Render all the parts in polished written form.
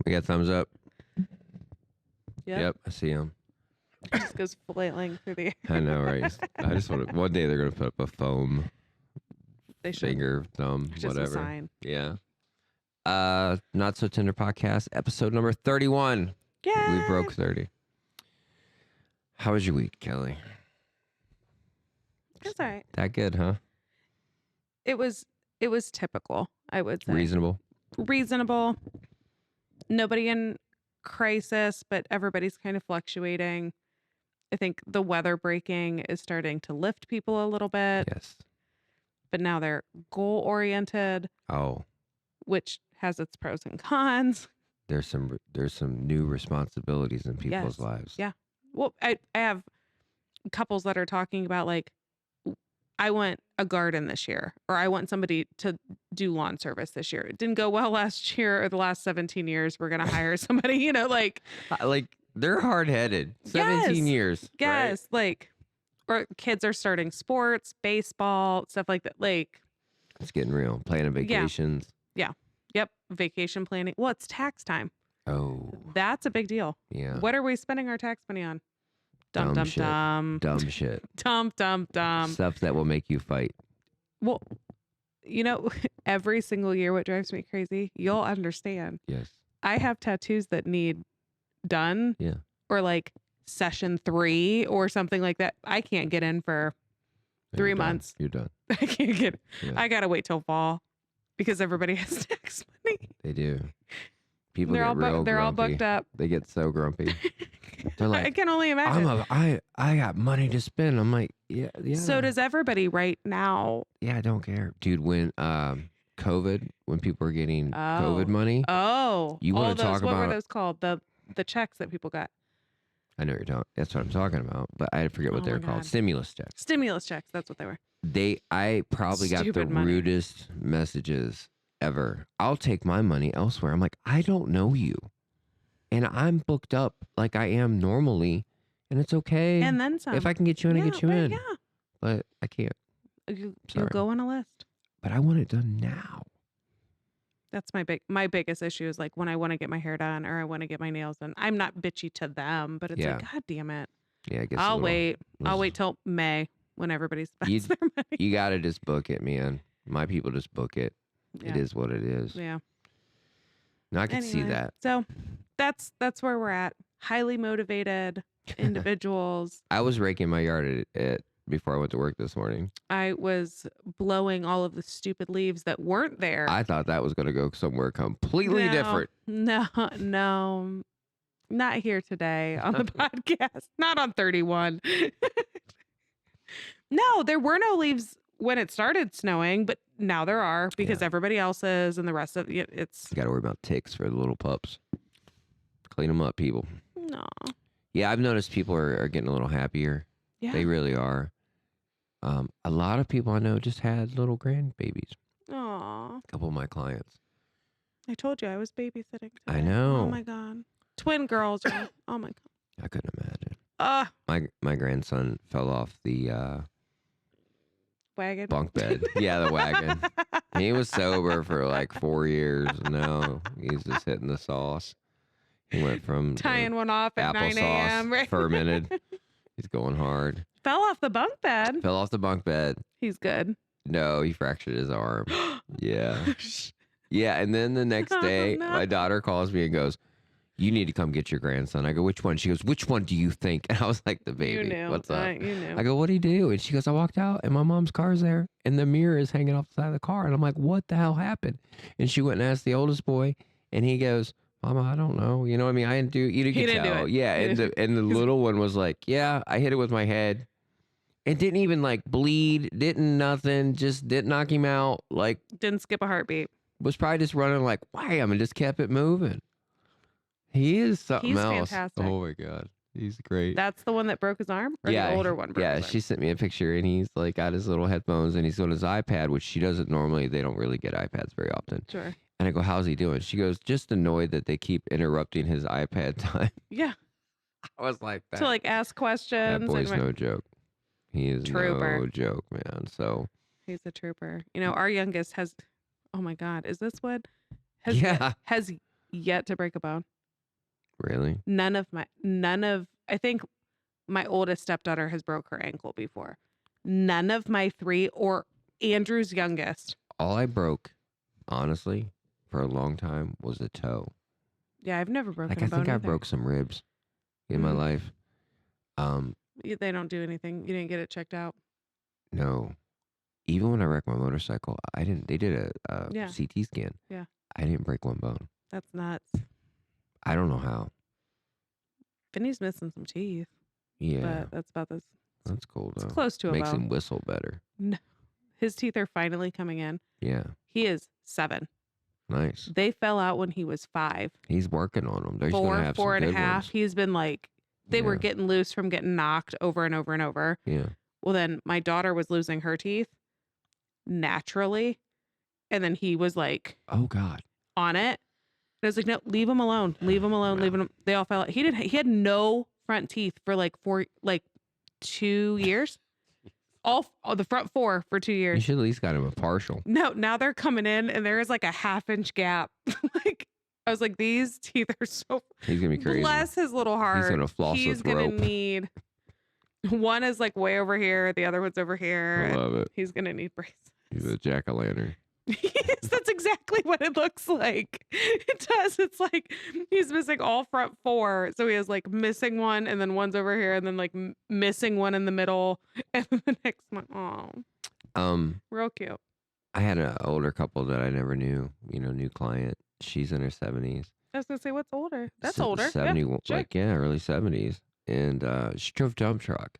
We got thumbs up. Yep. I see them. It just goes flailing through the air. I know, right? I just want to. One day they're gonna put up a foam They should. finger, thumb, Just a whatever. sign. Yeah. Not So Tender podcast, episode number 31. Yeah. We broke 30. How was your week, Kelly? It's all right. That good, huh? It was typical, I would say. Reasonable. Nobody in crisis, but everybody's kind of fluctuating. I think the weather breaking is starting to lift people a little bit, Yes. but now they're goal oriented, Oh, which has its pros and cons. there's some new responsibilities in people's Yes. lives. Yeah. Well, I have couples that are talking about like, I want a garden this year, or I want somebody to do lawn service this year. It didn't go well last year or the last 17 years. We're going to hire somebody, like. Like, they're hard-headed. 17 Yes. years. Yes. Like, or kids are starting sports, baseball, stuff like that. Like, Right? It's getting real. Planning vacations. yep. Vacation planning. Well, it's tax time. Oh, That's a big deal. yeah. What are we spending our tax money on? Dum, Dumb dum, shit. dum. Dumb shit. Dum, dum, dum. Stuff that will make you fight. Well, every single year, what drives me crazy, you'll understand. Yes. I have tattoos that need done. Yeah. Or like session 3 or something like that. I can't get in for You're 3 done. months. You're done. I can't get. Yeah. I gotta wait till fall because everybody has tax money. They do. People They're get all real they're all grumpy. booked up. They get so grumpy. They're I like, can only imagine. I got money to spend. I'm like, yeah. So does everybody right now. Yeah, I don't care, dude. When COVID, when people were getting COVID money, Oh, You wanna all those, talk what about- were those called? The checks that people got. I know what you're talking. That's what I'm talking about. But I forget what Oh they're my called. God. Stimulus checks. Stimulus checks. That's what they were. I probably got the Stupid money. rudest messages ever. I'll take my money elsewhere. I'm like, I don't know you, and I'm booked up like I am normally, and it's okay. And then some. if I can get you in, I get you right, in. Yeah. But I can't. You'll Sorry. go on a list. But I want it done now. That's my biggest issue is like when I want to get my hair done or I want to get my nails done. I'm not bitchy to them, but it's Yeah. like, God damn it. Yeah, I guess. I'll wait till May when everybody spends You- their money. You gotta just book it, man. My people just book it. Yeah. It is what it is. Yeah. And I can see Anyway, that. So that's where we're at. Highly motivated individuals. I was raking my yard at before I went to work this morning. I was blowing all of the stupid leaves that weren't there. I thought that was gonna go somewhere completely different. No. Not here today on the podcast. Not on 31. No, there were no leaves when it started snowing, but now there are because Yeah. everybody else is and the rest of it's You gotta worry about ticks for the little pups. Clean them up, people. no. Yeah, I've noticed people are getting a little happier. Yeah. They really are. A lot of people I know just had little grandbabies. Aw. A couple of my clients. I told you I was babysitting today. I know. Oh my God. Twin girls. Y'all. Oh my God. I couldn't imagine. My My grandson fell off the wagon. bunk bed. Yeah, the wagon. He was sober for like 4 years. No, he's just hitting the sauce. He went from Tying one off at 9 a.m. applesauce Right? fermented. He's going hard. Fell off the bunk bed. Fell off the bunk bed. He's good. No, he fractured his arm. Yeah. Yeah, and then the next Oh, day, no. my daughter calls me and goes, "You need to come get your grandson." I go, "Which one?" She goes, "Which one do you think?" And I was like, "The baby. You knew. What's up?" You knew. I go, "What do you do?" And she goes, "I walked out and my mom's car's there and the mirror is hanging off the side of the car." And I'm like, "What the hell happened?" And she went and asked the oldest boy and he goes, "Mama, I don't know." You know what I mean? I didn't do, you He could didn't do tell. it. Yeah. He And didn't- the little one was like, "Yeah, I hit it with my head." It didn't even like bleed, didn't nothing, just didn't knock him out. Like, Didn't skip a heartbeat. was probably just running like wham and just kept it moving. He is something He's else. fantastic. Oh my God. He's great. That's the one that broke his arm? Or the older one broke Yeah, his arm? she sent me a picture and he's like got his little headphones and he's on his iPad, which she doesn't normally, they don't really get iPads very often. Sure. And I go, "How's he doing?" She goes, "Just annoyed that they keep interrupting his iPad time." Yeah. I was like, To like ask questions. that boy's and- no joke. He is Trooper. no joke, man. So He's a trooper. You know, our youngest has Oh my God. Is this what has Yeah. has yet to break a bone? Really? None of I think my oldest stepdaughter has broke her ankle before. None of my 3 or Andrew's youngest. All I broke, honestly, for a long time was a toe. Yeah, I've never broken Like a I bone think I either. broke some ribs in my Mm. life. They don't do anything. You didn't get it checked out. No. Even when I wrecked my motorcycle, I didn't. They did a Yeah. CT scan. Yeah. I didn't break one bone. That's nuts. I don't know how. Vinny's missing some teeth, Yeah, but that's about this. that's cool It's though. close to a Makes bone. him whistle better. No, his teeth are finally coming in. Yeah, He is 7. nice. They fell out when he was 5. He's working on them. He's 4, gonna have 4 some and a good half. ones. He's been like, they were Yeah. getting loose from getting knocked over and over and over. Yeah. Well, then my daughter was losing her teeth naturally. And then he was like Oh God. on it. And I was like, no, leave him alone. Leave him alone. Leave him. They all fell out. He had no front teeth for like 2 years. All the front 4 for 2 You years. should at least got him a partial. No, now they're coming in and there is like a 1/2-inch gap. Like I was like, these teeth are so. He's gonna be crazy. Bless his little heart. He's gonna floss He's with gonna rope. need. One is like way over here. The other one's over here. I and love it. He's gonna need braces. He's a jack-o'-lantern. Yes, that's exactly what it looks like. It does. It's like he's missing all front 4. So he has like missing one and then one's over here and then like missing one in the middle and then the next one. Oh, real cute. I had an older couple that I never knew. New client. She's in her 70s. I was gonna say, what's older? That's Se- older. 70, Yeah, sure. early 70s. And she drove dump truck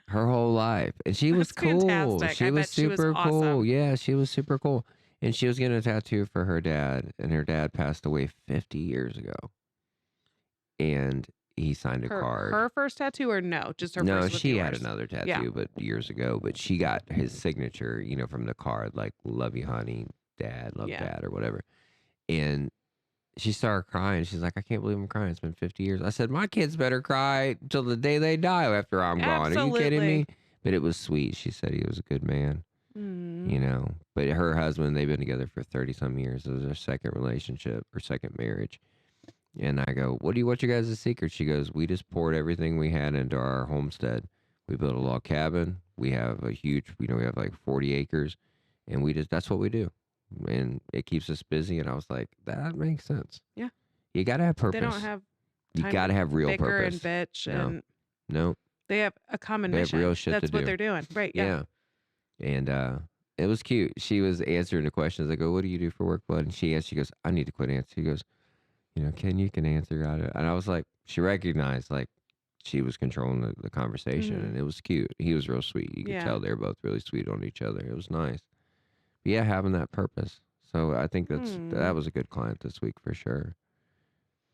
her whole life. And she was That's cool. fantastic. She I was bet she was super cool. awesome. Yeah, she was super cool. And she was getting a tattoo for her dad. And her dad passed away 50 years ago. And he signed a card. Her first tattoo or no? Just her No, first with she had yours? another tattoo, Yeah. but years ago. But she got his signature, from the card, like "Love you, honey, Dad, love Yeah. Dad," or whatever. And she started crying. She's like, "I can't believe I'm crying. It's been 50 years." I said, "My kids better cry till the day they die after I'm gone. Are you kidding me?" Absolutely. But it was sweet. She said he was a good man, Mm. But her husband, they've been together for 30 some years. It was their second relationship or second marriage. And I go, what's your guys' secret? She goes, we just poured everything we had into our homestead. We built a log cabin. We have a huge, we have like 40 acres. And that's what we do. And it keeps us busy. And I was like, that makes sense. Yeah. You got to have purpose. They don't have You time got to have real bicker purpose. and bitch No. and No. they have a common They have mission. real shit That's to what do. they're doing. Right. Yeah. And it was cute. She was answering the questions. I go, what do you do for work, bud? And she goes, I need to quit answering. She goes, Ken, you can answer. And I was like, she recognized like she was controlling the conversation, and it was cute. He was real sweet. You could tell they're both really sweet on each other. It was nice. But yeah, having that purpose. So I think that was a good client this week for sure.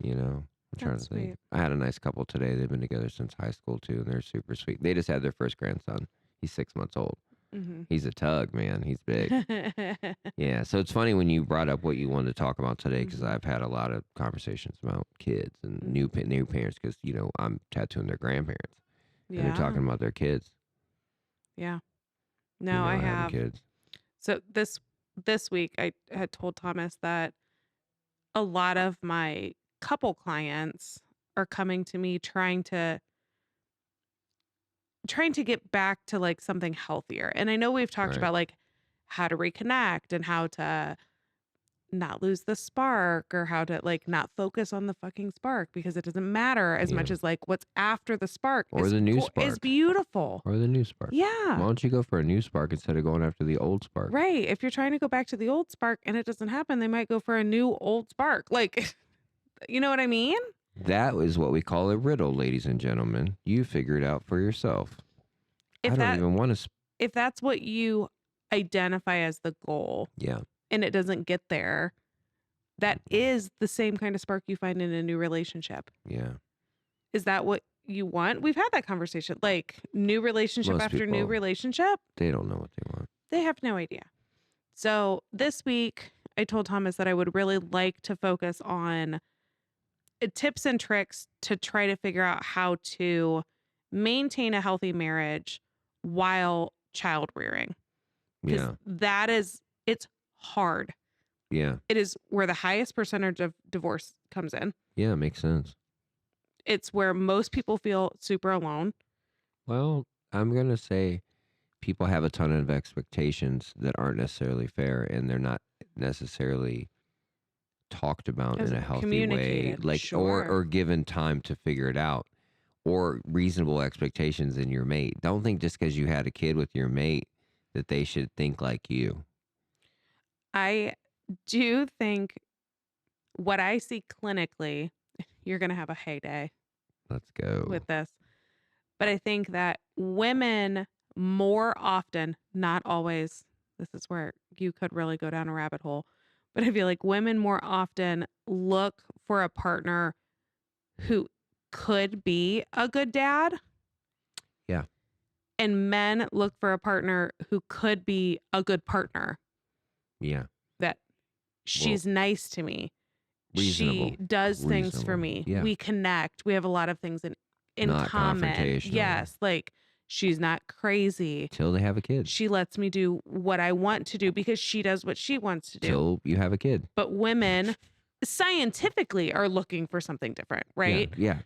I'm trying to think. sweet. I had a nice couple today. They've been together since high school too, and they're super sweet. They just had their first grandson. He's 6 months old. Mm-hmm. He's a tug, man. He's big. Yeah. So it's funny when you brought up what you wanted to talk about today, because I've had a lot of conversations about kids and new parents, because I'm tattooing their grandparents, and they're talking about their kids. Yeah. No, I having have. kids. So this week I had told Thomas that a lot of my couple clients are coming to me trying to get back to like something healthier. And I know we've talked Right. about like how to reconnect and how to not lose the spark, or how to like not focus on the fucking spark, because it doesn't matter as much Yeah. as like what's after the spark Or is the new is spark. beautiful. Or the new spark. Why Yeah. don't you go for a new spark instead of going after the old spark? Right. If you're trying to go back to the old spark and it doesn't happen, they might go for a new old spark. Like, you know what I mean? That is what we call a riddle, ladies and gentlemen. You figure it out for yourself. If I don't that even want to. if that's what you identify as the goal Yeah. and it doesn't get there, that is the same kind of spark you find in a new relationship. Yeah. Is that what you want? We've had that conversation. Like new relationship Most after new people- relationship, They don't know what they want. they have no idea. So this week, I told Thomas that I would really like to focus on tips and tricks to try to figure out how to maintain a healthy marriage while child rearing. Because Yeah. it's hard. Yeah. It is where the highest percentage of divorce comes in. Yeah, makes sense. It's where most people feel super alone. Well, I'm going to say people have a ton of expectations that aren't necessarily fair, and they're not necessarily talked about As in a healthy way, communicated, like sure. or given time to figure it out, or reasonable expectations in your mate. Don't think just because you had a kid with your mate that they should think like you. I do think what I see clinically, you're going to have a heyday Let's go. with this, but I think that women more often, not always, this is where you could really go down a rabbit hole, but I feel like women more often look for a partner who could be a good dad. Yeah. And men look for a partner who could be a good partner. Yeah. That she's nice to me. Reasonable. She does things for Reasonable. me. Yeah. We connect. We have a lot of things in Not common. confrontational. Yes, like she's not crazy. Till they have a kid. She lets me do what I want to do because she does what she wants to do. Till you have a kid. But women scientifically are looking for something different, right? Yeah.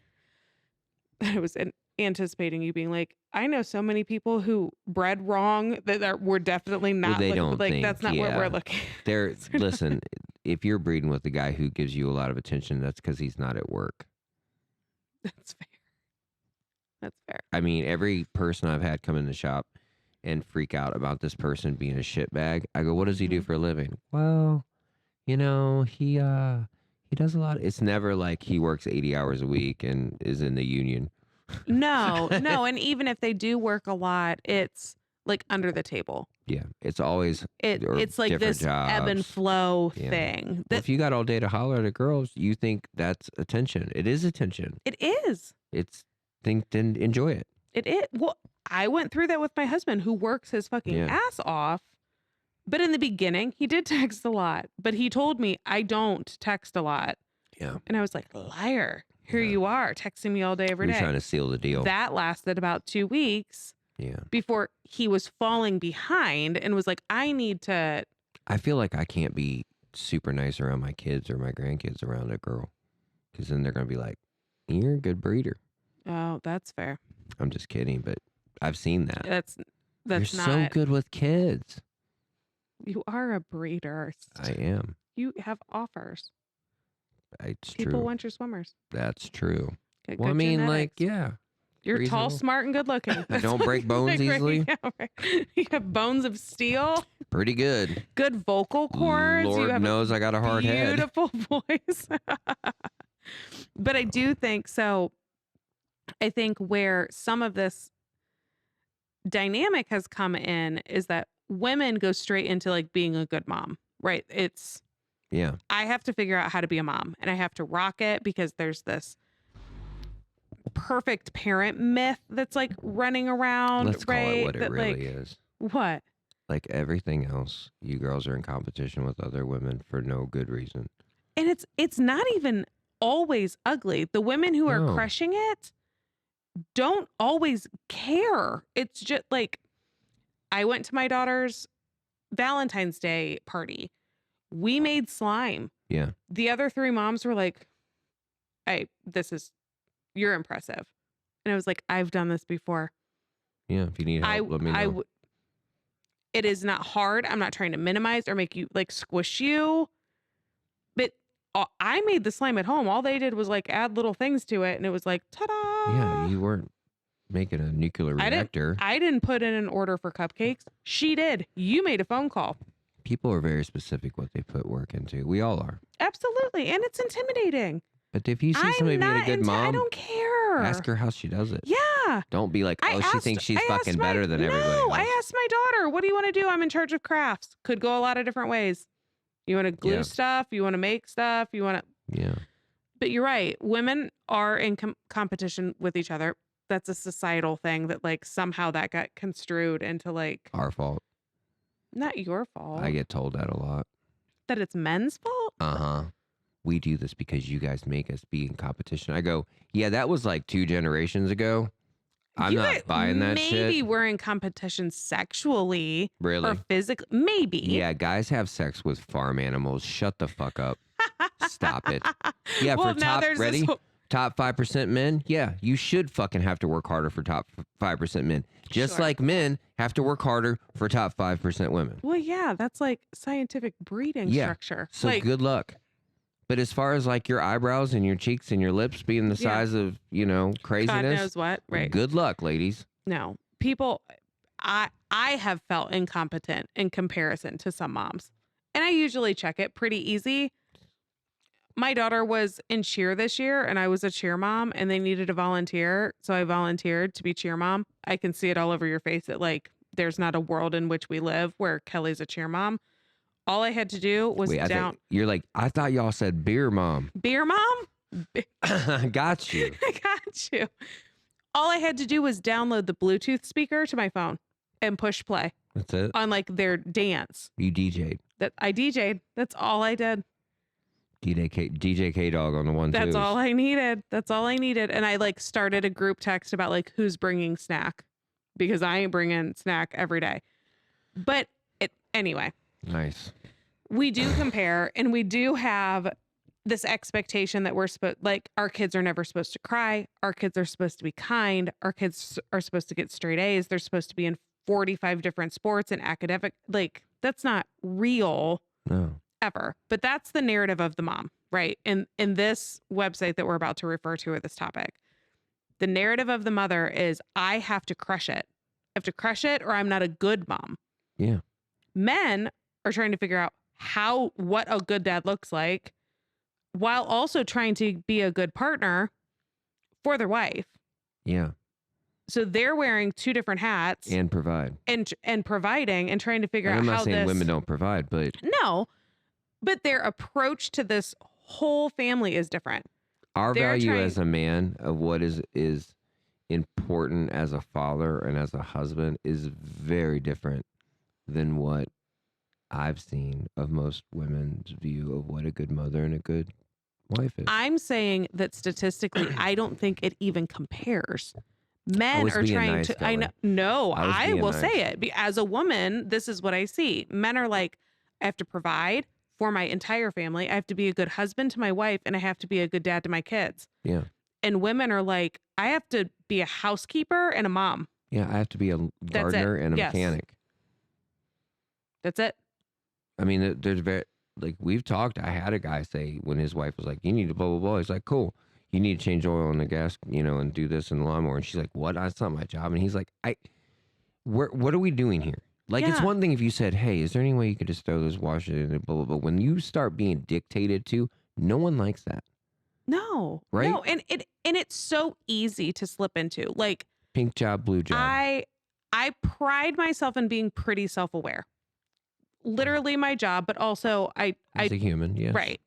I was anticipating you being like, I know so many people who bred wrong that were definitely not. they looking, don't like think, that's not what we're looking. They're listen. If you're breeding with a guy who gives you a lot of attention, that's because he's not at work. That's fair. That's fair. I mean, every person I've had come in the shop and freak out about this person being a shitbag, I go, "What does he do for a living?" Well, you know, he does a lot. It's never like he works 80 hours a week and is in the union. No. And even if they do work a lot, it's like under the table. Yeah, it's always It's like this ebb and flow thing. Well, if you got all day to holler at girls, you think that's attention. It is attention. It is. Then enjoy it. It is. Well, I went through that with my husband who works his fucking ass off. But in the beginning, he did text a lot. But he told me I don't text a lot. Yeah. And I was like, liar. Here you are texting me all day, every day. You're trying to seal the deal. That lasted about 2 weeks. Yeah. Before he was falling behind and was like, I need to. I feel like I can't be super nice around my kids or my grandkids around a girl. Because then they're going to be like, you're a good breeder. Oh, that's fair. I'm just kidding, but I've seen that. That's You're not. so good with kids. You are a breeder. I am. You have offers. It's People true. want your swimmers. That's true. Get Well, I good mean, genetics. You're tall, reasonable. smart, and good looking. I don't break bones easily. Yeah, right. You have bones of steel. Pretty good. Good vocal cords. You Lord have knows I got a hard head. beautiful voice. But I do think so. I think where some of this dynamic has come in is that women go straight into like being a good mom, right? Yeah. I have to figure out how to be a mom and I have to rock it because there's this perfect parent myth that's like running around. Let's call right? it what it that, really like, is. What? Like everything else, you girls are in competition with other women for no good reason. And it's not even always ugly. The women who are No. crushing it don't always care. It's just like I went to my daughter's Valentine's Day party. We made slime. Yeah. The other 3 moms were like, "Hey, you're impressive." And I was like, "I've done this before. Yeah. If you need help, let me know. It is not hard. I'm not trying to minimize or make you like squish you. But I made the slime at home. All they did was like add little things to it. And it was like, ta-da. Yeah. You weren't making a nuclear reactor. I didn't put in an order for cupcakes. She did. You made a phone call. People are very specific what they put work into. We all are. Absolutely. And it's intimidating. But if you see somebody being a good mom, I don't care. ask her how she does it. Yeah. Don't be like, she thinks she's fucking better than everybody else. No, I asked my daughter, what do you want to do? I'm in charge of crafts. Could go a lot of different ways. You want to glue stuff? You want to make stuff? You want to... Yeah. But you're right. Women are in competition with each other. That's a societal thing that like somehow that got construed into like... Our fault. Not your fault. I get told that a lot. That it's men's fault? Uh-huh. We do this because you guys make us be in competition. I go, yeah, that was like 2 generations ago. I'm You not guys, buying that maybe shit. we're in competition sexually or Really? physically. Maybe. Yeah, guys have sex with farm animals. Shut the fuck up. Stop it. Yeah, Well, for now top there's this ready whole, top 5% men. Yeah, you should fucking have to work harder for top 5% men, just Sure. like men have to work harder for top 5% women. Well, yeah, that's like scientific breeding Yeah. structure. So like, good luck. But as far as like your eyebrows and your cheeks and your lips being the Yeah. size of, God craziness, knows what, right? good luck, ladies. No, people, I have felt incompetent in comparison to some moms, and I usually check it pretty easy. My daughter was in cheer this year, and I was a cheer mom, and they needed a volunteer, so I volunteered to be cheer mom. I can see it all over your face that like there's not a world in which we live where Kelly's a cheer mom. All I had to do was Wait, you're like, I thought y'all said beer mom. beer mom. Got you. I got you. All I had to do was download the Bluetooth speaker to my phone and push play That's it. on like their dance. You DJ'd. That I DJ'd. That's all I did. DJ K Dog on the one. That's all I needed. That's all I needed. And I like started a group text about like who's bringing snack because I ain't bringing snack every day. But anyway, Nice. we do compare and we do have this expectation that we're supposed like our kids are never supposed to cry. Our kids are supposed to be kind. Our kids are supposed to get straight A's. They're supposed to be in 45 different sports and academic. Like that's not real No. ever. But that's the narrative of the mom, right? In this website that we're about to refer to at this topic. The narrative of the mother is I have to crush it. I have to crush it or I'm not a good mom. Yeah. Men are trying to figure out what a good dad looks like while also trying to be a good partner for their wife. Yeah. So they're wearing two different hats And provide. and providing and trying to figure And out I'm not how saying this women don't provide, but No, but their approach to this whole family is different. our They're value trying- as a man of what is important as a father and as a husband is very different than what I've seen of most women's view of what a good mother and a good wife is. I'm saying that statistically, I don't think it even compares. Men was are being trying nice, to. I Kelly. know. No, I was I being will nice. say it. As a woman, this is what I see. Men are like, I have to provide for my entire family. I have to be a good husband to my wife, and I have to be a good dad to my kids. Yeah. And women are like, I have to be a housekeeper and a mom. Yeah, I have to be a gardener and a Yes. mechanic. That's it. I mean, there's very, like, we've talked. I had a guy say when his wife was like, you need to blah, blah, blah. He's like, cool. You need to change oil in the gas, and do this in the lawnmower. And she's like, what? That's not my job. And he's like, what are we doing here? Like, it's Yeah. one thing if you said, hey, is there any way you could just throw this washer in and blah, blah, blah. When you start being dictated to, no one likes that. No. Right? No. And it's so easy to slip into. Like, Pink job, blue job. I pride myself in being pretty self-aware. Literally my job, but also As a human, yes. right.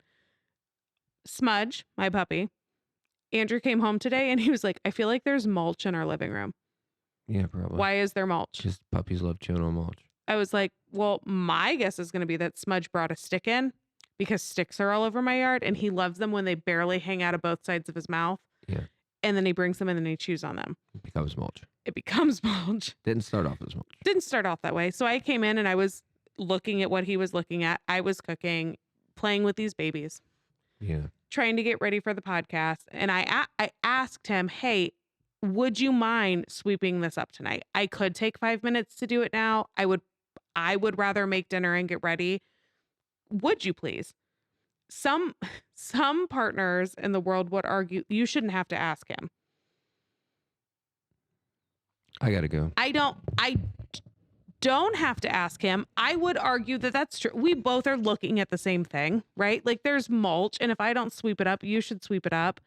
Smudge, my puppy. Andrew came home today and he was like, I feel like there's mulch in our living room. Yeah, probably. Why is there mulch? Because puppies love chewing on mulch. I was like, well, my guess is going to be that Smudge brought a stick in because sticks are all over my yard and he loves them when they barely hang out of both sides of his mouth. Yeah. And then he brings them in and he chews on them. It becomes mulch. It becomes mulch. Didn't start off as mulch. Didn't start off that way. So I came in and I was looking at what he was looking at. I was cooking, playing with these babies, Yeah. trying to get ready for the podcast. And I asked him, hey, would you mind sweeping this up tonight? I could take 5 minutes to do it now. I would rather make dinner and get ready. Would you please? Some partners in the world would argue you shouldn't have to ask him. I got to go. I don't have to ask him. I would argue that that's true. We both are looking at the same thing, right? Like there's mulch, and if I don't sweep it up, you should sweep it up.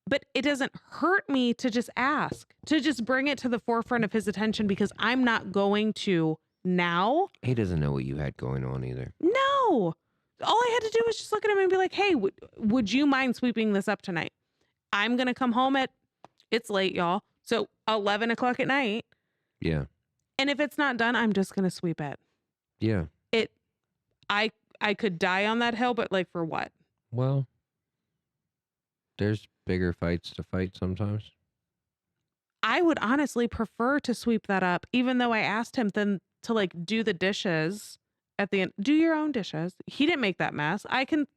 But it doesn't hurt me to just ask, to just bring it to the forefront of his attention because I'm not going to now. He doesn't know what you had going on either. No. All I had to do was just look at him and be like, hey, would you mind sweeping this up tonight? I'm going to come home it's late, y'all. So 11 o'clock at night. Yeah. And if it's not done, I'm just going to sweep it. Yeah. I could die on that hill, but like for what? Well, there's bigger fights to fight sometimes. I would honestly prefer to sweep that up, even though I asked him then to like do the dishes at the end. Do your own dishes. He didn't make that mess. I can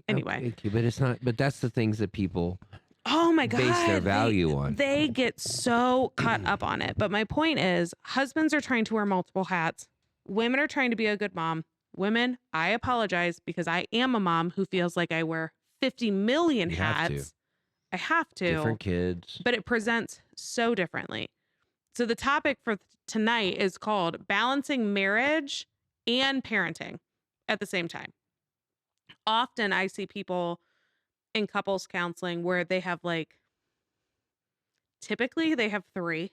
anyway. Okay, but it's not. But that's the things that people Oh my base their God. value on. They get so caught up on it. But my point is, husbands are trying to wear multiple hats. Women are trying to be a good mom. Women, I apologize because I am a mom who feels like I wear 50 million You have to. hats. I have to. Different kids. But it presents so differently. So the topic for tonight is called balancing marriage and parenting at the same time. Often I see people in couples counseling where they have like, typically they have 3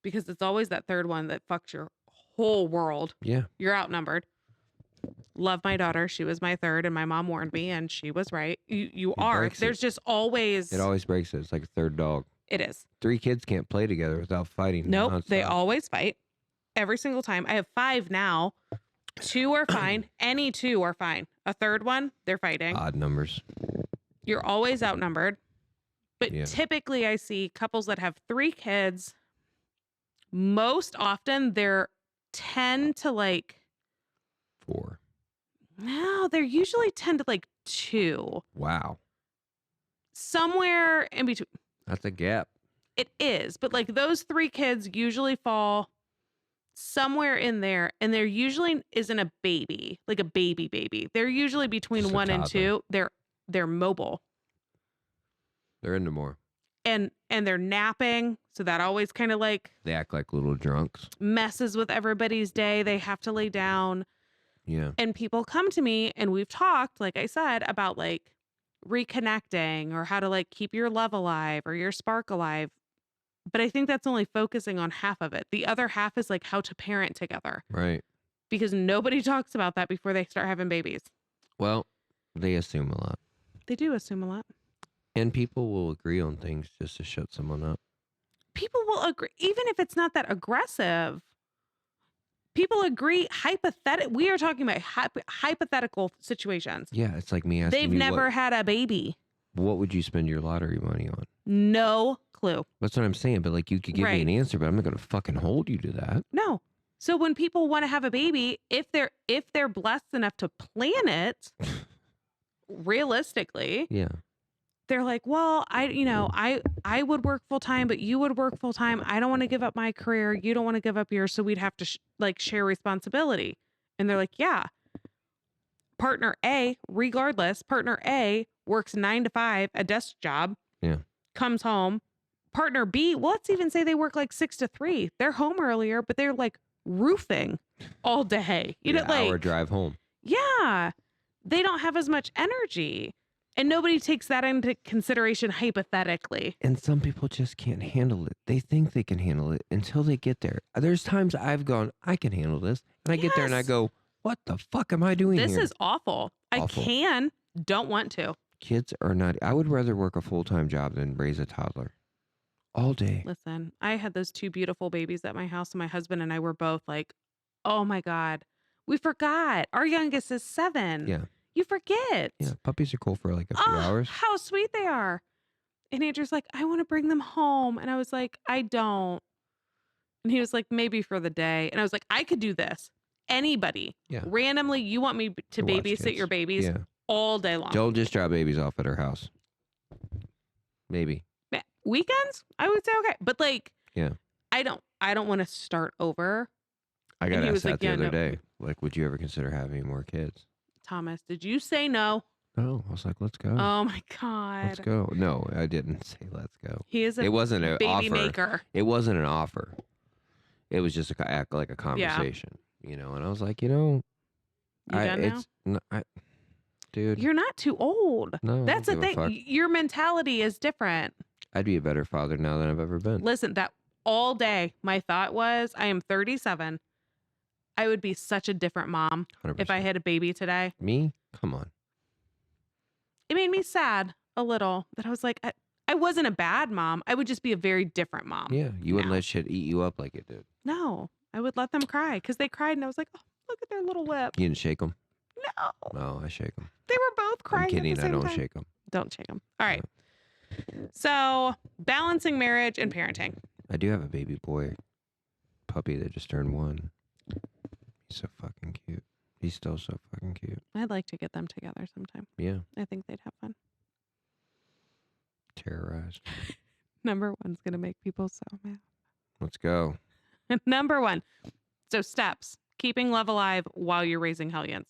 because it's always that third one that fucks your whole world. Yeah. You're outnumbered. Love my daughter. She was my third and my mom warned me and she was right. You are. breaks There's just always. It always breaks it. It's like a third dog. It is. 3 kids can't play together without fighting. Nope. They nonstop. always fight every single time. I have 5 now. 2 are fine. Any 2 are fine. A third one, they're fighting. Odd numbers. You're always outnumbered. But Yeah. typically I see couples that have 3 kids. Most often they're 10 to like, 4. no, they're usually 10 to like 2. Wow. Somewhere in between. That's a gap. It is. But like those 3 kids usually fall somewhere in there. And there usually isn't a baby, like a baby. They're usually between Just a 1 and toddler. 2. They're mobile. They're into more. And they're napping. So that always kind of like They act like little drunks. messes with everybody's day. They have to lay down. Yeah. And people come to me and we've talked, like I said, about like reconnecting or how to like keep your love alive or your spark alive. But I think that's only focusing on half of it. The other half is like how to parent together Right. because nobody talks about that before they start having babies. Well, they assume a lot. They do assume a lot. And people will agree on things just to shut someone up. People will agree, even if it's not that aggressive. People agree we are talking about hypothetical situations. Yeah, it's like me asking They've you never had a baby. what would you spend your lottery money on? No clue. That's what I'm saying. But like you could give me Right. an answer, but I'm not going to fucking hold you to that. No. So when people want to have a baby, if they're blessed enough to plan it realistically, Yeah. they're like, well, I would work full time, but you would work full time. I don't want to give up my career. You don't want to give up yours. So we'd have to share responsibility. And they're like, yeah. Partner A works 9 to 5, a desk job. Yeah. Comes home. Partner B, well, let's even say they work like 6 to 3. They're home earlier, but they're like roofing all day. You know, like hour drive home. yeah, they don't have as much energy. And nobody takes that into consideration hypothetically. And some people just can't handle it. They think they can handle it until they get there. There's times I've gone, I can handle this. And I get there and I Yes. go, what the fuck am I doing This here? is awful. Awful. Don't want to. Kids are not, I would rather work a full-time job than raise a toddler all day. Listen, I had those 2 beautiful babies at my house, and my husband and I were both like, oh my God, we forgot. Our youngest is 7. Yeah. You forget. Yeah. Puppies are cool for like a few Oh, hours. how sweet they are. And Andrew's like, I want to bring them home. And I was like, I don't. And he was like, maybe for the day. And I was like, I could do this. Anybody. Yeah. Randomly, you want me to To watch babysit kids. your babies Yeah. all day long. Don't just drop babies off at our house. Maybe. Weekends, I would say okay. But like, Yeah. I don't want to start over. I And got he asked was that like, the yeah, other no. day. Like, would you ever consider having more kids? Thomas, did you say no? No. I was like, let's go. Oh my Let's God. go. No, I didn't say let's go. He is a It wasn't an baby offer. maker. It wasn't an offer. It was just like a conversation, you know. And I was like, you know, You done now? Dude, You're not too old. no, I That's the don't give a thing. fuck. Your mentality is different. I'd be a better father now than I've ever been. Listen, that all day, my thought was, I am 37. I would be such a different mom 100%. if I had a baby today. Me, come on. It made me sad a little that I was like, I wasn't a bad mom. I would just be a very different mom. Yeah, you wouldn't now. let shit eat you up like it did. No, I would let them cry because they cried and I was like, oh, look at their little lip. You didn't shake them. No, No, I shake them. they were both crying. I'm kidding. At the I same don't time. shake them. Don't shake them. All right. So balancing marriage and parenting. I do have a baby boy puppy that just turned 1. He's so fucking cute. He's still so fucking cute. I'd like to get them together sometime. Yeah. I think they'd have fun. Terrorized. Number 1's going to make people so mad. Let's go. Number 1. So steps. Keeping love alive while you're raising hellions.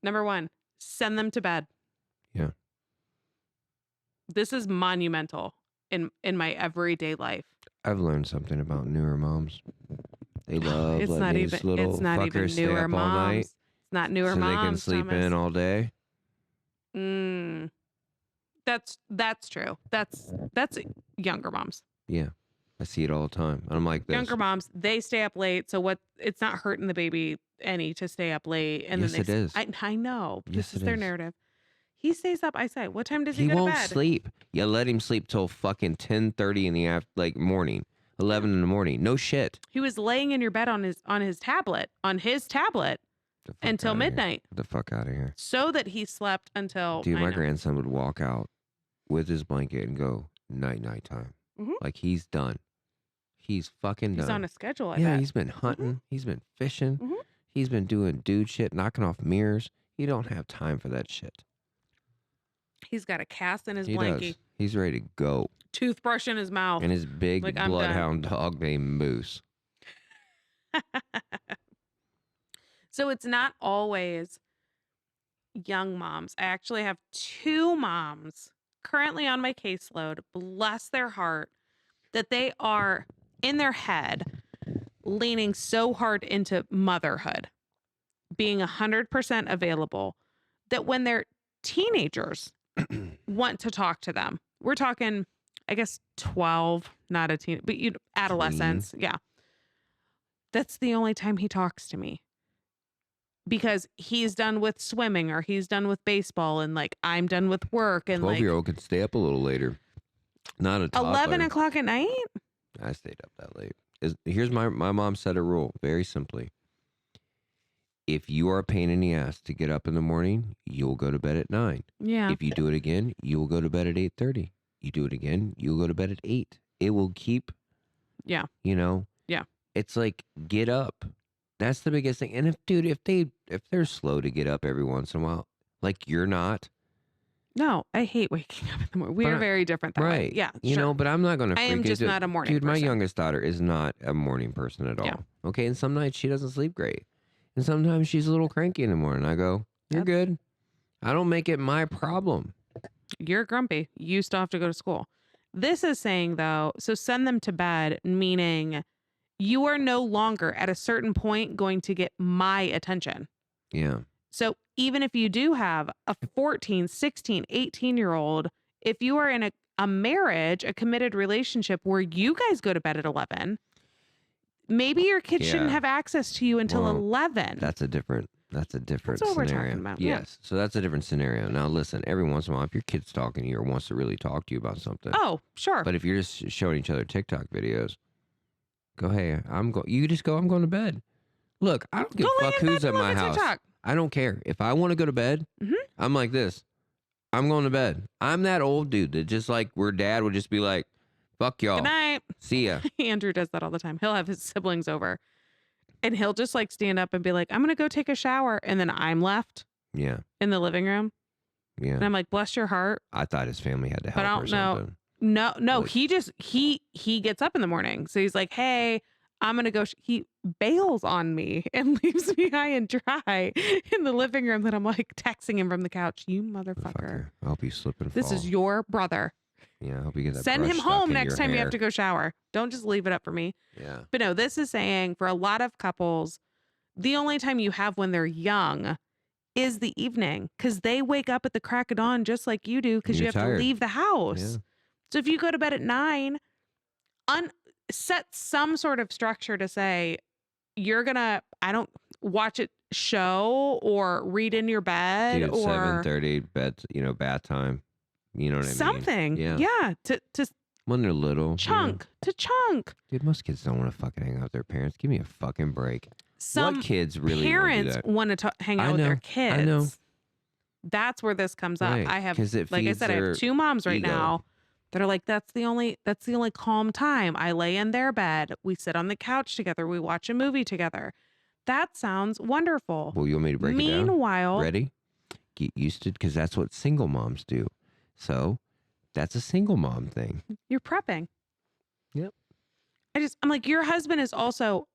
Number 1. Send them to bed. Yeah. This is monumental in my everyday life. I've learned something about newer moms. They love It's letting not these even little it's not even fuckers stay newer up all night moms. It's not newer so moms. they can sleep Thomas. in all day. That's true. That's younger moms. Yeah. I see it all the time. I'm like this. Younger moms, they stay up late, so what? It's not hurting the baby any to stay up late. And Yes, then it is. I know. Yes, This is it their is. narrative. He stays up. I say, what time does he, He go won't to bed? sleep. You let him sleep till fucking 10:30 in the morning, 11 in the morning. No shit. He was laying in your bed on his tablet The fuck until outta here. midnight, Get the fuck out of here. so that he slept until. Dude, I my know. grandson would walk out with his blanket and go night time. Mhm. Like he's done. He's fucking done. He's on a schedule. I Yeah, bet. he's been hunting. He's been fishing. Mhm. He's been doing dude shit, knocking off mirrors. He don't have time for that shit. He's got a cast in his He blankie, does. He's ready to go. toothbrush in his mouth. And his big Like, I'm done. bloodhound dog named Moose. So it's not always young moms. I actually have 2 moms currently on my caseload, bless their heart, that they are in their head leaning so hard into motherhood, being 100% available, that when they're teenagers want to talk to them, we're talking, I guess, 12, not a teen, but adolescence. Yeah. That's the only time he talks to me, because he's done with swimming or he's done with baseball, and like I'm done with work, and like 12-year-old could stay up a little later. Not a toddler. 11 o'clock at night. I stayed up that late. Here's my mom set a rule very simply. If you are a pain in the ass to get up in the morning, you'll go to bed at 9. Yeah. If you do it again, you'll go to bed at 8:30. You do it again, you'll go to bed at 8. It will keep. Yeah. Yeah. It's like, get up. That's the biggest thing. And if they're slow to get up every once in a while, like you're not. No, I hate waking up in the morning. We But are very different that way. Right. Yeah. You sure. know, but I'm not going to I freak am just into it. not a morning Dude, my person. youngest daughter is not a morning person at all. Yeah. Okay. And some nights she doesn't sleep great. And sometimes she's a little cranky in the morning. I go, you're good. I don't make it my problem. You're grumpy. You still have to go to school. This is saying, though, so send them to bed, meaning you are no longer at a certain point going to get my attention. Yeah. So even if you do have a 14, 16, 18-year-old, if you are in a marriage, a committed relationship where you guys go to bed at 11, maybe your kid shouldn't Yeah. have access to you until Well, 11. That's a different That's what scenario. we're talking about, yeah. Yes. So that's a different scenario. Now listen, every once in a while, if your kid's talking to you or wants to really talk to you about something. Oh, sure. But if you're just showing each other TikTok videos, go, hey, you just go, I'm going to bed. Look, I don't give Go a lay fuck in bed who's at and look my at house. TikTok. I don't care. If I want to go to bed, Mhm. I'm like this. I'm going to bed. I'm that old dude that just like where dad would just be like, fuck y'all. Good night. See ya. Andrew does that all the time. He'll have his siblings over and he'll just like stand up and be like, I'm going to go take a shower. And then I'm left Yeah. in the living room. And Yeah. I'm like, bless your heart. I thought his family had to But I help or don't know. something. No, Like- he gets up in the morning. So he's like, hey, I'm going to go. He bails on me and leaves me high and dry in the living room. That I'm like texting him from the couch. You motherfucker. Fucker. I hope you slip and This fall. is your brother. Yeah, I hope you get that Send brush him stuck home in next your time you have hair. to go shower. Don't just leave it up for me. Yeah. But no, this is saying for a lot of couples, the only time you have when they're young is the evening, because they wake up at the crack of dawn just like you do, because And you you're have tired. to leave the house. Yeah. So if you go to bed at 9, set some sort of structure to say you're gonna, I don't watch it show or read in your bed Dude, or 7:30 bed, bath time. You know what I mean? something. Yeah. To When they're little. chunk, to chunk. Dude, most kids don't want to fucking hang out with their parents. Give me a fucking break. Some what kids really parents want to do that? want to hang I out with their know, kids. I know. That's where this comes up. Right. I have, Because it like I feeds said, I have their 2 moms right ego. now that are like, that's the only calm time. I lay in their bed. We sit on the couch together. We watch a movie together. That sounds wonderful. Well, you want me to break it down? Meanwhile, Ready? Get used to, because that's what single moms do. So that's a single mom thing. you're prepping. Yep. I'm like, your husband is also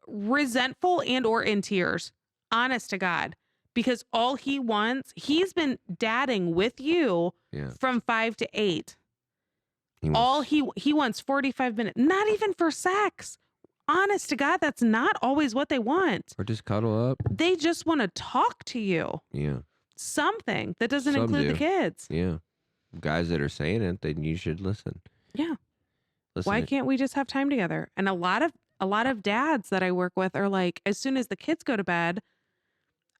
resentful and or in tears, honest to God, because all he wants, he's been dadding with you Yeah. from 5 to 8. He All wants- he wants 45 minutes, not even for sex. Honest to God, that's not always what they want. or just cuddle up. They just want to talk to you. Yeah. Something that doesn't Some include the do. kids. Yeah. Guys that are saying it, then you should listen. Yeah. Listen. Why can't we just have time together? And a lot of dads that I work with are like, as soon as the kids go to bed,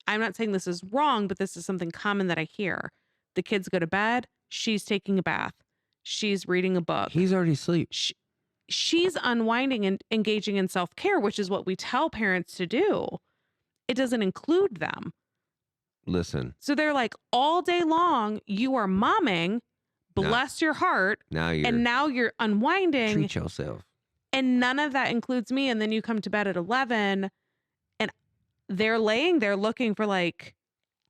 I'm not saying this is wrong, but this is something common that I hear. The kids go to bed, she's taking a bath, she's reading a book. He's already asleep. She's unwinding and engaging in self-care, which is what we tell parents to do. It doesn't include them. Listen. So they're like, all day long, you are momming, bless your heart, Now you're and now you're unwinding, treat yourself. and none of that includes me. And then you come to bed at 11, and they're laying there looking for like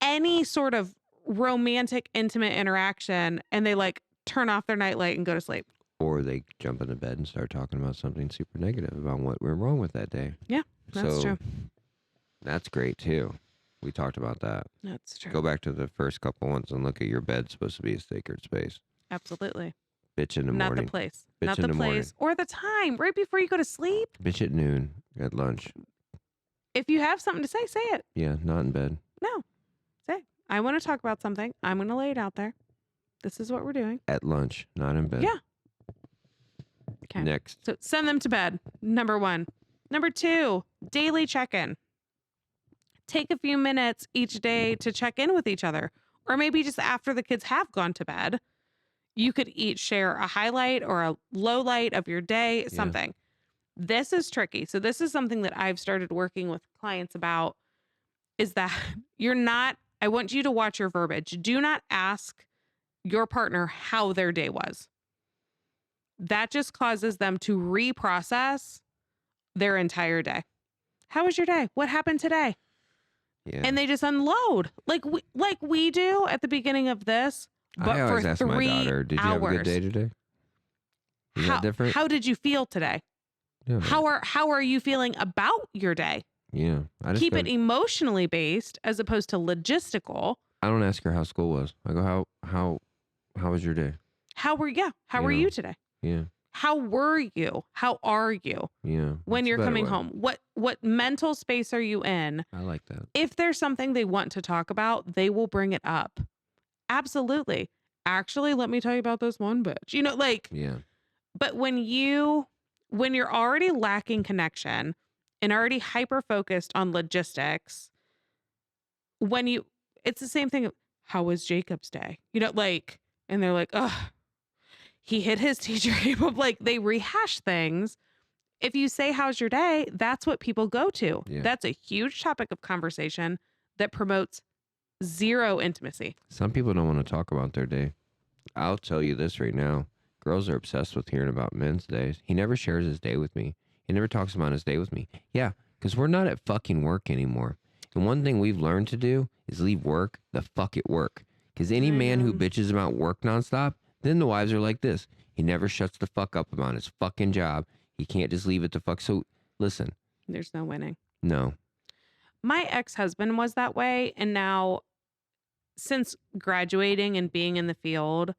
any sort of romantic, intimate interaction, and they like turn off their nightlight and go to sleep. Or they jump into bed and start talking about something super negative about what went wrong with that day. Yeah, that's true. That's great too. We talked about that. That's true. Go back to the first couple ones and look at your bed. Supposed to be a sacred space. Absolutely. Bitch in the Not morning. the place. Bitch Not in the the morning. place or the time right before you go to sleep. Bitch at noon at lunch. If you have something to say it. Yeah, not in bed. No. Say, I want to talk about something. I'm going to lay it out there. This is what we're doing. At lunch, not in bed. Yeah. Okay. Next. So send them to bed. Number 1. Number 2, daily check-in. Take a few minutes each day to check in with each other. Or maybe just after the kids have gone to bed, you could each share a highlight or a low light of your day, something. This is tricky. So this is something that I've started working with clients about, is that I want you to watch your verbiage. Do not ask your partner how their day was. That just causes them to reprocess their entire day. How was your day? What happened today? Yeah. And they just unload like we do at the beginning of this, but I always for ask 3 my daughter, "Did you have a good day today? Is that different?" How did you feel today? Yeah. How are you feeling about your day? Yeah. I just Keep it don't- emotionally based as opposed to logistical. I don't ask her how school was. I go, how was your day? How were You you know. today? Yeah. How were you? How are you Yeah. when That's a you're better coming way. home? What mental space are you in? I like that. If there's something they want to talk about, they will bring it up. Absolutely. Actually, let me tell you about this one bitch. Yeah. But when you're already lacking connection and already hyper focused on logistics, it's the same thing. How was Jacob's day? And they're like, oh, he hit his teacher. Like they rehash things. If you say, how's your day? That's what people go to. Yeah. That's a huge topic of conversation that promotes zero intimacy. Some people don't want to talk about their day. I'll tell you this right now. Girls are obsessed with hearing about men's days. He never shares his day with me. He never talks about his day with me. Yeah, because we're not at fucking work anymore. And one thing we've learned to do is leave work the fuck at work. Because any I man who know. bitches about work nonstop, then the wives are like this. He never shuts the fuck up about his fucking job. He can't just leave it to fuck. So listen, There's no winning. no. My ex-husband was that way. And now, since graduating and being in the field,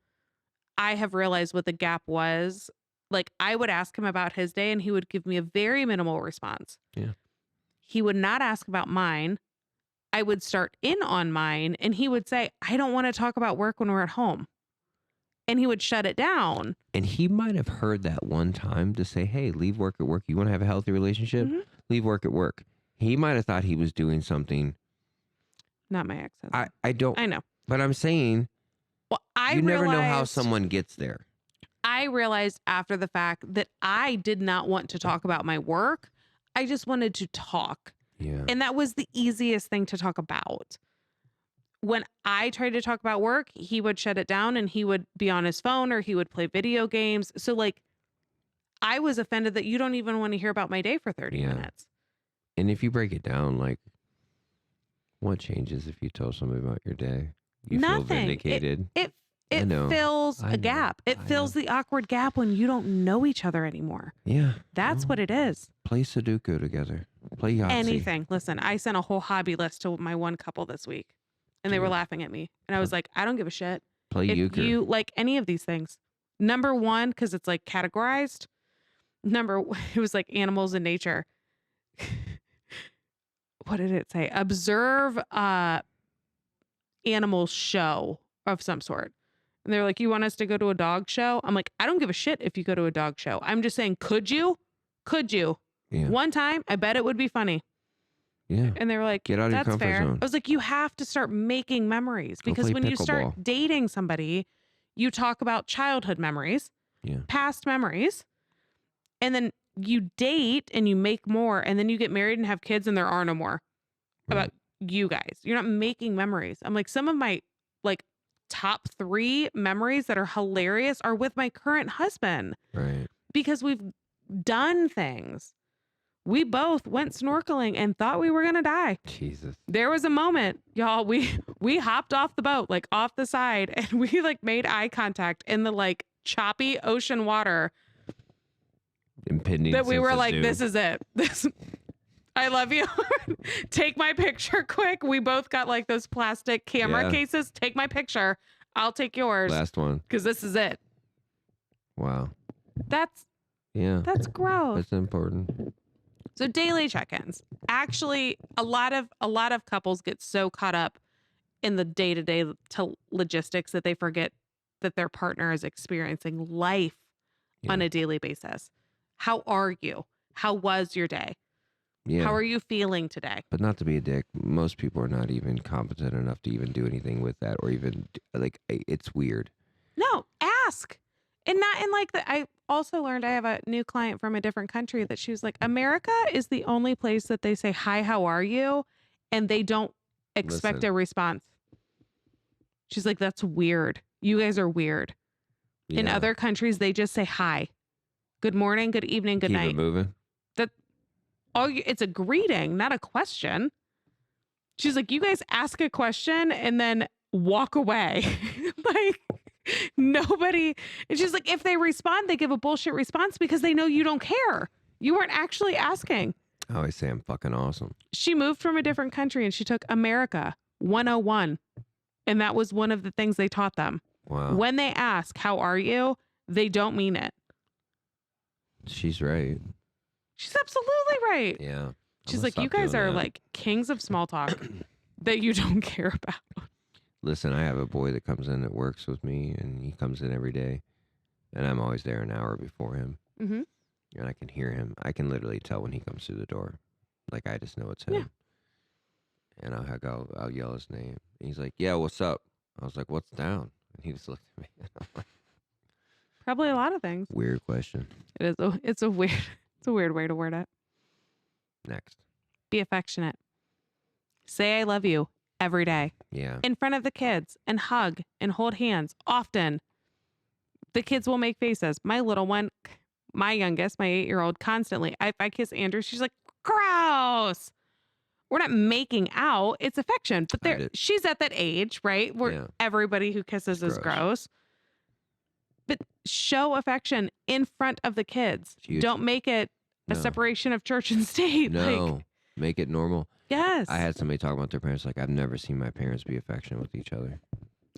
I have realized what the gap was. Like, I would ask him about his day and he would give me a very minimal response. Yeah. He would not ask about mine. I would start in on mine and he would say, I don't want to talk about work when we're at home. And he would shut it down. And he might have heard that one time to say, hey, leave work at work. You want to have a healthy relationship? Mhm. Leave work at work. He might have thought he was doing something. Not my ex-husband. I don't, I know. but I'm saying Well, I you never know how realized- someone gets there. I realized after the fact that I did not want to talk about my work. I just wanted to talk. Yeah. And that was the easiest thing to talk about. when I tried to talk about work, he would shut it down and he would be on his phone or he would play video games. So like I was offended that you don't even want to hear about my day for 30 Yeah. minutes. And if you break it down, like, what changes if you tell somebody about your day? You feel Nothing. vindicated. It I know. fills I a know. gap. It I fills the awkward gap when you don't know each other anymore. Yeah. That's what it is. Play Sudoku together. Play Yahtzee. Anything. Listen, I sent a whole hobby list to my one couple this week and they were Dude. laughing at me. And I was like, I don't give a shit. Play If euchre. you like any of these things. Number one, because it's like categorized. It was like animals in nature. What did it say? Observe animal show of some sort. And they're like, you want us to go to a dog show? I'm like, I don't give a shit if you go to a dog show. I'm just saying, could you? Could you? Yeah. One time, I bet it would be funny. Yeah. And they were like, Get out of your that's comfort fair. zone. I was like, you have to start making memories Go because play when you pickleball. start dating somebody, you talk about childhood memories, Yeah. past memories, and then you date and you make more, and then you get married and have kids and there are no more about you guys. You're not making memories. I'm like, some of my like top 3 memories that are hilarious are with my current husband Right. because we've done things. We both went snorkeling and thought we were going to die. Jesus. There was a moment, y'all, we hopped off the boat, like off the side, and we like made eye contact in the like choppy ocean water Impending. that we sense were of like, doom. this is it. This, I love you. Take my picture quick. We both got like those plastic camera Yeah. cases. Take my picture. I'll take yours Last one. because this is it. Wow. That's Yeah. gross. That's important. So daily check-ins. Actually, a lot of couples get so caught up in the day-to-day logistics that they forget that their partner is experiencing life on Yeah. a daily basis. How are you? How was your day? Yeah. How are you feeling today? But not to be a dick, most people are not even competent enough to even do anything with that, or even like it's weird. No, ask. And not in like the I also learned I have a new client from a different country that she was like, America is the only place that they say, hi, how are you? And they don't expect Listen. a response. She's like, that's weird. You guys are weird. In Yeah. other countries, they just say hi. Good morning, good evening, good Keep night. it moving. It's a greeting, not a question. She's like, you guys ask a question and then walk away. Like nobody. And she's like, if they respond, they give a bullshit response because they know you don't care. You weren't actually asking. I always say I'm fucking awesome. She moved from a different country and she took America 101. And that was one of the things they taught them. Wow. When they ask, how are you? They don't mean it. She's right. She's absolutely right. Yeah. I'm She's gonna like, you stop guys doing are that. like kings of small talk that you don't care about. Listen, I have a boy that comes in that works with me, and he comes in every day, and I'm always there an hour before him, Mhm. and I can hear him. I can literally tell when he comes through the door, like I just know it's him. Yeah. And I'll yell his name, and he's like, "Yeah, what's up?" I was like, "What's down?" And he just looked at me. I'm like, Probably a lot of things. weird question. It's a weird way to word it. Next. Be affectionate. Say I love you every day Yeah. in front of the kids and hug and hold hands often. The kids will make faces. My little one, my youngest, my 8-year-old, constantly. If I kiss Andrew, she's like, gross. We're not making out. It's affection. But she's at that age, right? Where Yeah. everybody who kisses It's is gross. gross. But show affection in front of the kids. It's huge. Don't make it a No. separation of church and state. No. Like, Make it normal. yes. I had somebody talk about their parents like, I've never seen my parents be affectionate with each other.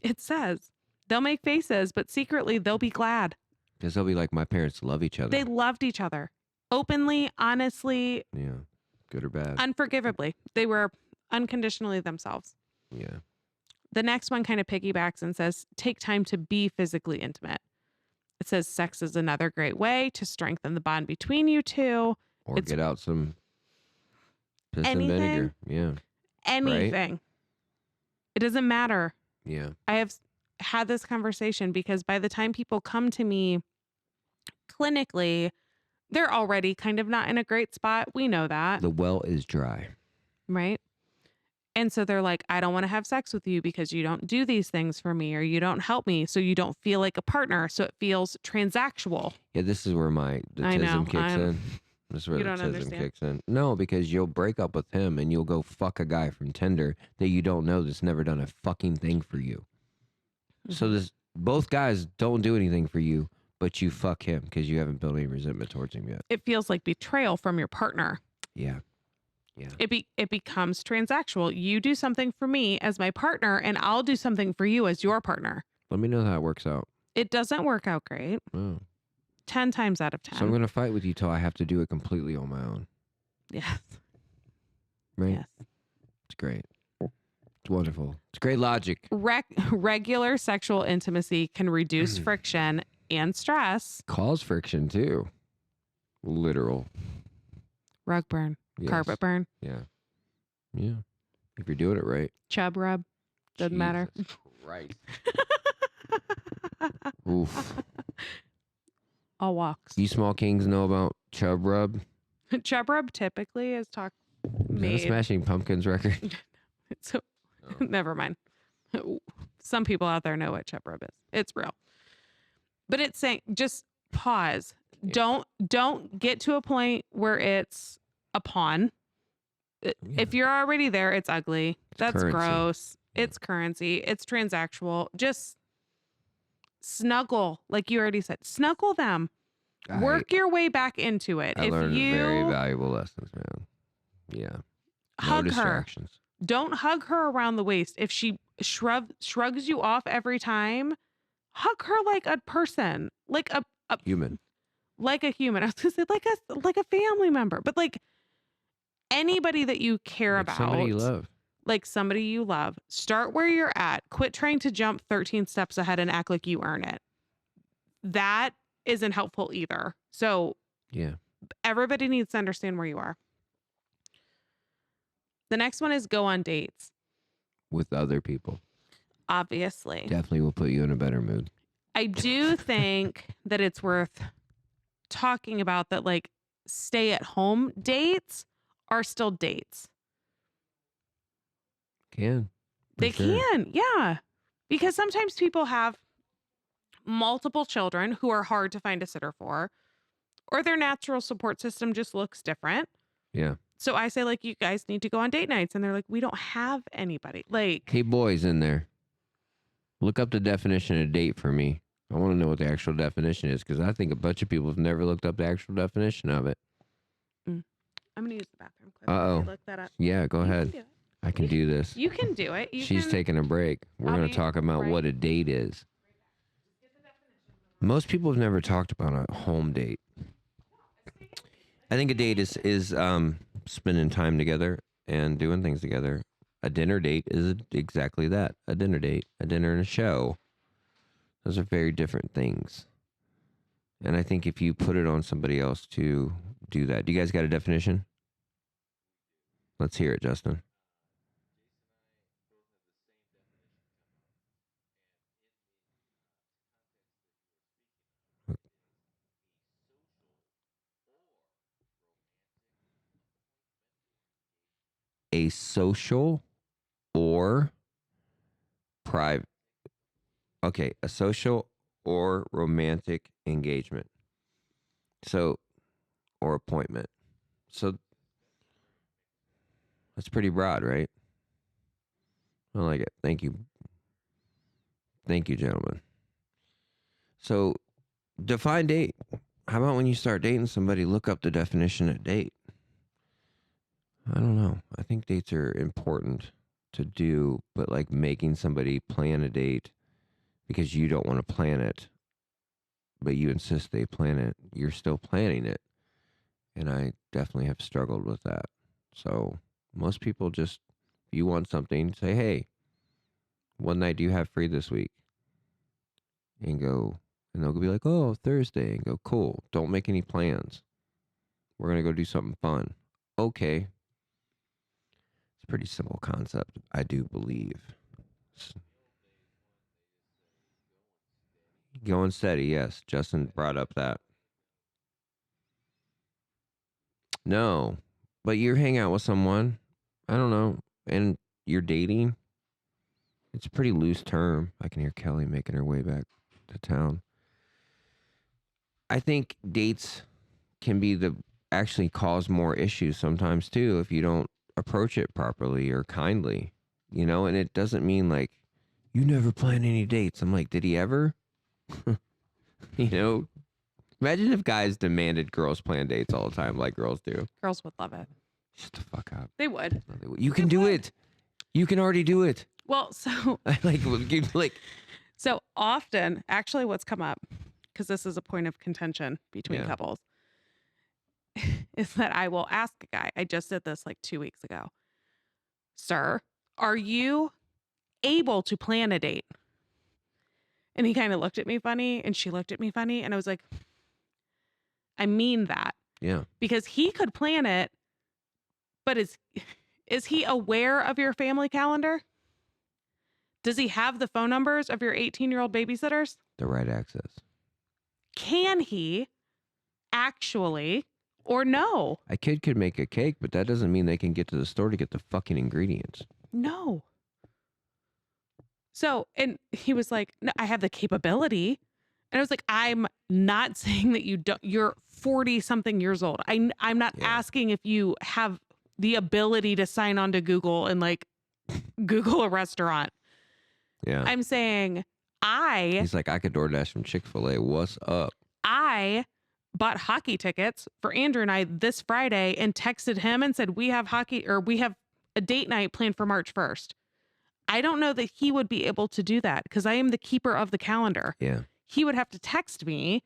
It says they'll make faces, but secretly they'll be glad. Because they'll be like, my parents love each other. They loved each other openly, honestly, Yeah. Good or bad. unforgivably. They were unconditionally themselves. Yeah. The next one kind of piggybacks and says, take time to be physically intimate. It says sex is another great way to strengthen the bond between you two. Or It's get out some piss and anything. vinegar. Yeah. Anything. It doesn't matter. Yeah. I have had this conversation because by the time people come to me clinically, they're already kind of not in a great spot. We know that, The well is dry. right? And so they're like, I don't want to have sex with you because you don't do these things for me or you don't help me. So you don't feel like a partner. So it feels transactional. Yeah, this is where the I know, tism kicks in. This is where You the don't tism understand. kicks in. No, because you'll break up with him and you'll go fuck a guy from Tinder that you don't know that's never done a fucking thing for you. So Mhm. both guys don't do anything for you, but you fuck him because you haven't built any resentment towards him yet. It feels like betrayal from your partner. Yeah. Yeah. It becomes transactional. You do something for me as my partner, and I'll do something for you as your partner. Let me know how it works out. It doesn't work out great. Oh. 10 times out of 10. So I'm going to fight with you till I have to do it completely on my own. Yes. Right? Yes. It's great. It's wonderful. It's great logic. Regular sexual intimacy can reduce friction and stress. Cause friction too. Literal. Rug burn, Yes. carpet burn, Yeah. Yeah. If you're doing it right. chub rub. Doesn't matter. Jesus Christ. Oof. All walks. You small kings know about Chub Rub? Chub rub typically is Is that a made. Smashing Pumpkins record? So, never mind. Some people out there know what chub rub is. It's real. But it's saying just pause. Yeah. Don't get to a point where it's a pawn. If you're already there, it's ugly. That's currency. gross. It's currency. It's transactional. Just snuggle, like you already said. Snuggle them. Work your way back into it. I If learned you very valuable lessons, man. Yeah. No hug her, distractions. don't hug her around the waist. If she shrugs you off every time, hug her like a person, like a Human. like a human. I was gonna say like a family member, but like anybody that you care Like about, somebody you love. like somebody you love. Start where you're at. Quit trying to jump 13 steps ahead and act like you earn it. That isn't helpful either. So Yeah. everybody needs to understand where you are. The next one is go on dates. With other people. Obviously. Definitely will put you in a better mood. I do think that it's worth talking about that, like, stay at home dates are still dates. They can, yeah. Because sometimes people have multiple children who are hard to find a sitter for, or their natural support system just looks different. Yeah. So I say, like, you guys need to go on date nights. And they're like, we don't have anybody. Like, Hey, boys in there. Look up the definition of date for me. I want to know what the actual definition is because I think a bunch of people have never looked up the actual definition of it. I'm going to use the bathroom. Uh-oh. Look that up. Yeah, go You can ahead. do it. I can do this. You can do it. She's taking a break. We're I'll going be to talk about right- what a date is. Most people have never talked about a home date. I think a date is spending time together and doing things together. A dinner date is exactly that. A dinner date, a dinner and a show. Those are very different things. And I think if you put it on somebody else to do that. Do you guys got a definition? Let's hear it, Justin. A social or private. Okay, a social or romantic engagement. So, or appointment. So, that's pretty broad, right? I like it. Thank you. Thank you, gentlemen. So, define date. How about when you start dating somebody, look up the definition of date? I don't know. I think dates are important to do, but like making somebody plan a date because you don't want to plan it, but you insist they plan it, you're still planning it. And I definitely have struggled with that. So most people just, if you want something, say, hey, what night do you have free this week? And go, and they'll be like, oh, Thursday. And go, cool. Don't make any plans. We're going to go do something fun. Okay. It's a pretty simple concept, I do believe. Going steady, yes. Justin brought up that. No, but you hang out with someone, I don't know, and you're dating, it's a pretty loose term. I can hear Kelly making her way back to town. I think dates can be actually cause more issues sometimes too if you don't approach it properly or kindly, and it doesn't mean like you never plan any dates. I'm like, did he ever? Imagine if guys demanded girls plan dates all the time like girls do. Girls would love it. Shut the fuck up. They would. No, they would. You can do it. You can already do it. Well, so so often, actually what's come up, because this is a point of contention between couples, is that I will ask a guy, I just did this like 2 weeks ago. Sir, are you able to plan a date? And he kind of looked at me funny and she looked at me funny. And I was like, I mean that. Yeah. Because he could plan it, but is he aware of your family calendar? Does he have the phone numbers of your 18-year-old babysitters? The right access. Can he actually, or no? A kid could make a cake, but that doesn't mean they can get to the store to get the fucking ingredients. No. So, and he was like, no, I have the capability. And I was like, I'm not saying that you don't, you're 40 something years old. I'm not asking if you have the ability to sign on to Google and like Google a restaurant. Yeah. I'm saying he's like, I could DoorDash from Chick-fil-A. What's up? I bought hockey tickets for Andrew and I this Friday and texted him and said, we have a date night planned for March 1st. I don't know that he would be able to do that because I am the keeper of the calendar. Yeah. He would have to text me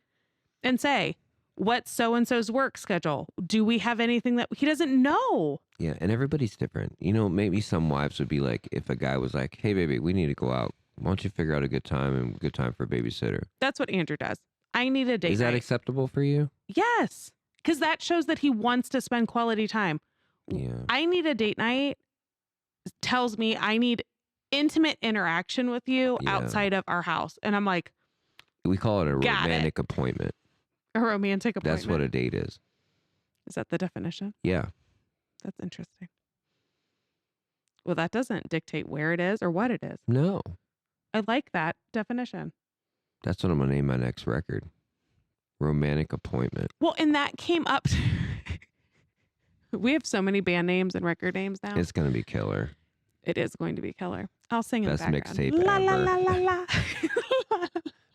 and say, what's so-and-so's work schedule? Do we have anything that he doesn't know? Yeah. And everybody's different. Maybe some wives would be like, if a guy was like, hey, baby, we need to go out. Why don't you figure out a good time for a babysitter? That's what Andrew does. I need a date Is that night. acceptable for you? Yes. Because that shows that he wants to spend quality time. Yeah. I need a date night tells me I need intimate interaction with you outside of our house. And I'm like, we call it a romantic appointment. A romantic appointment. That's what a date is. Is that the definition? Yeah. That's interesting. Well, that doesn't dictate where it is or what it is. No. I like that definition. That's what I'm going to name my next record. Romantic appointment. Well, and that came up. We have so many band names and record names now. It's going to be killer. It is going to be killer. I'll sing in the background. Best mixtape la, ever. La, la, la, la.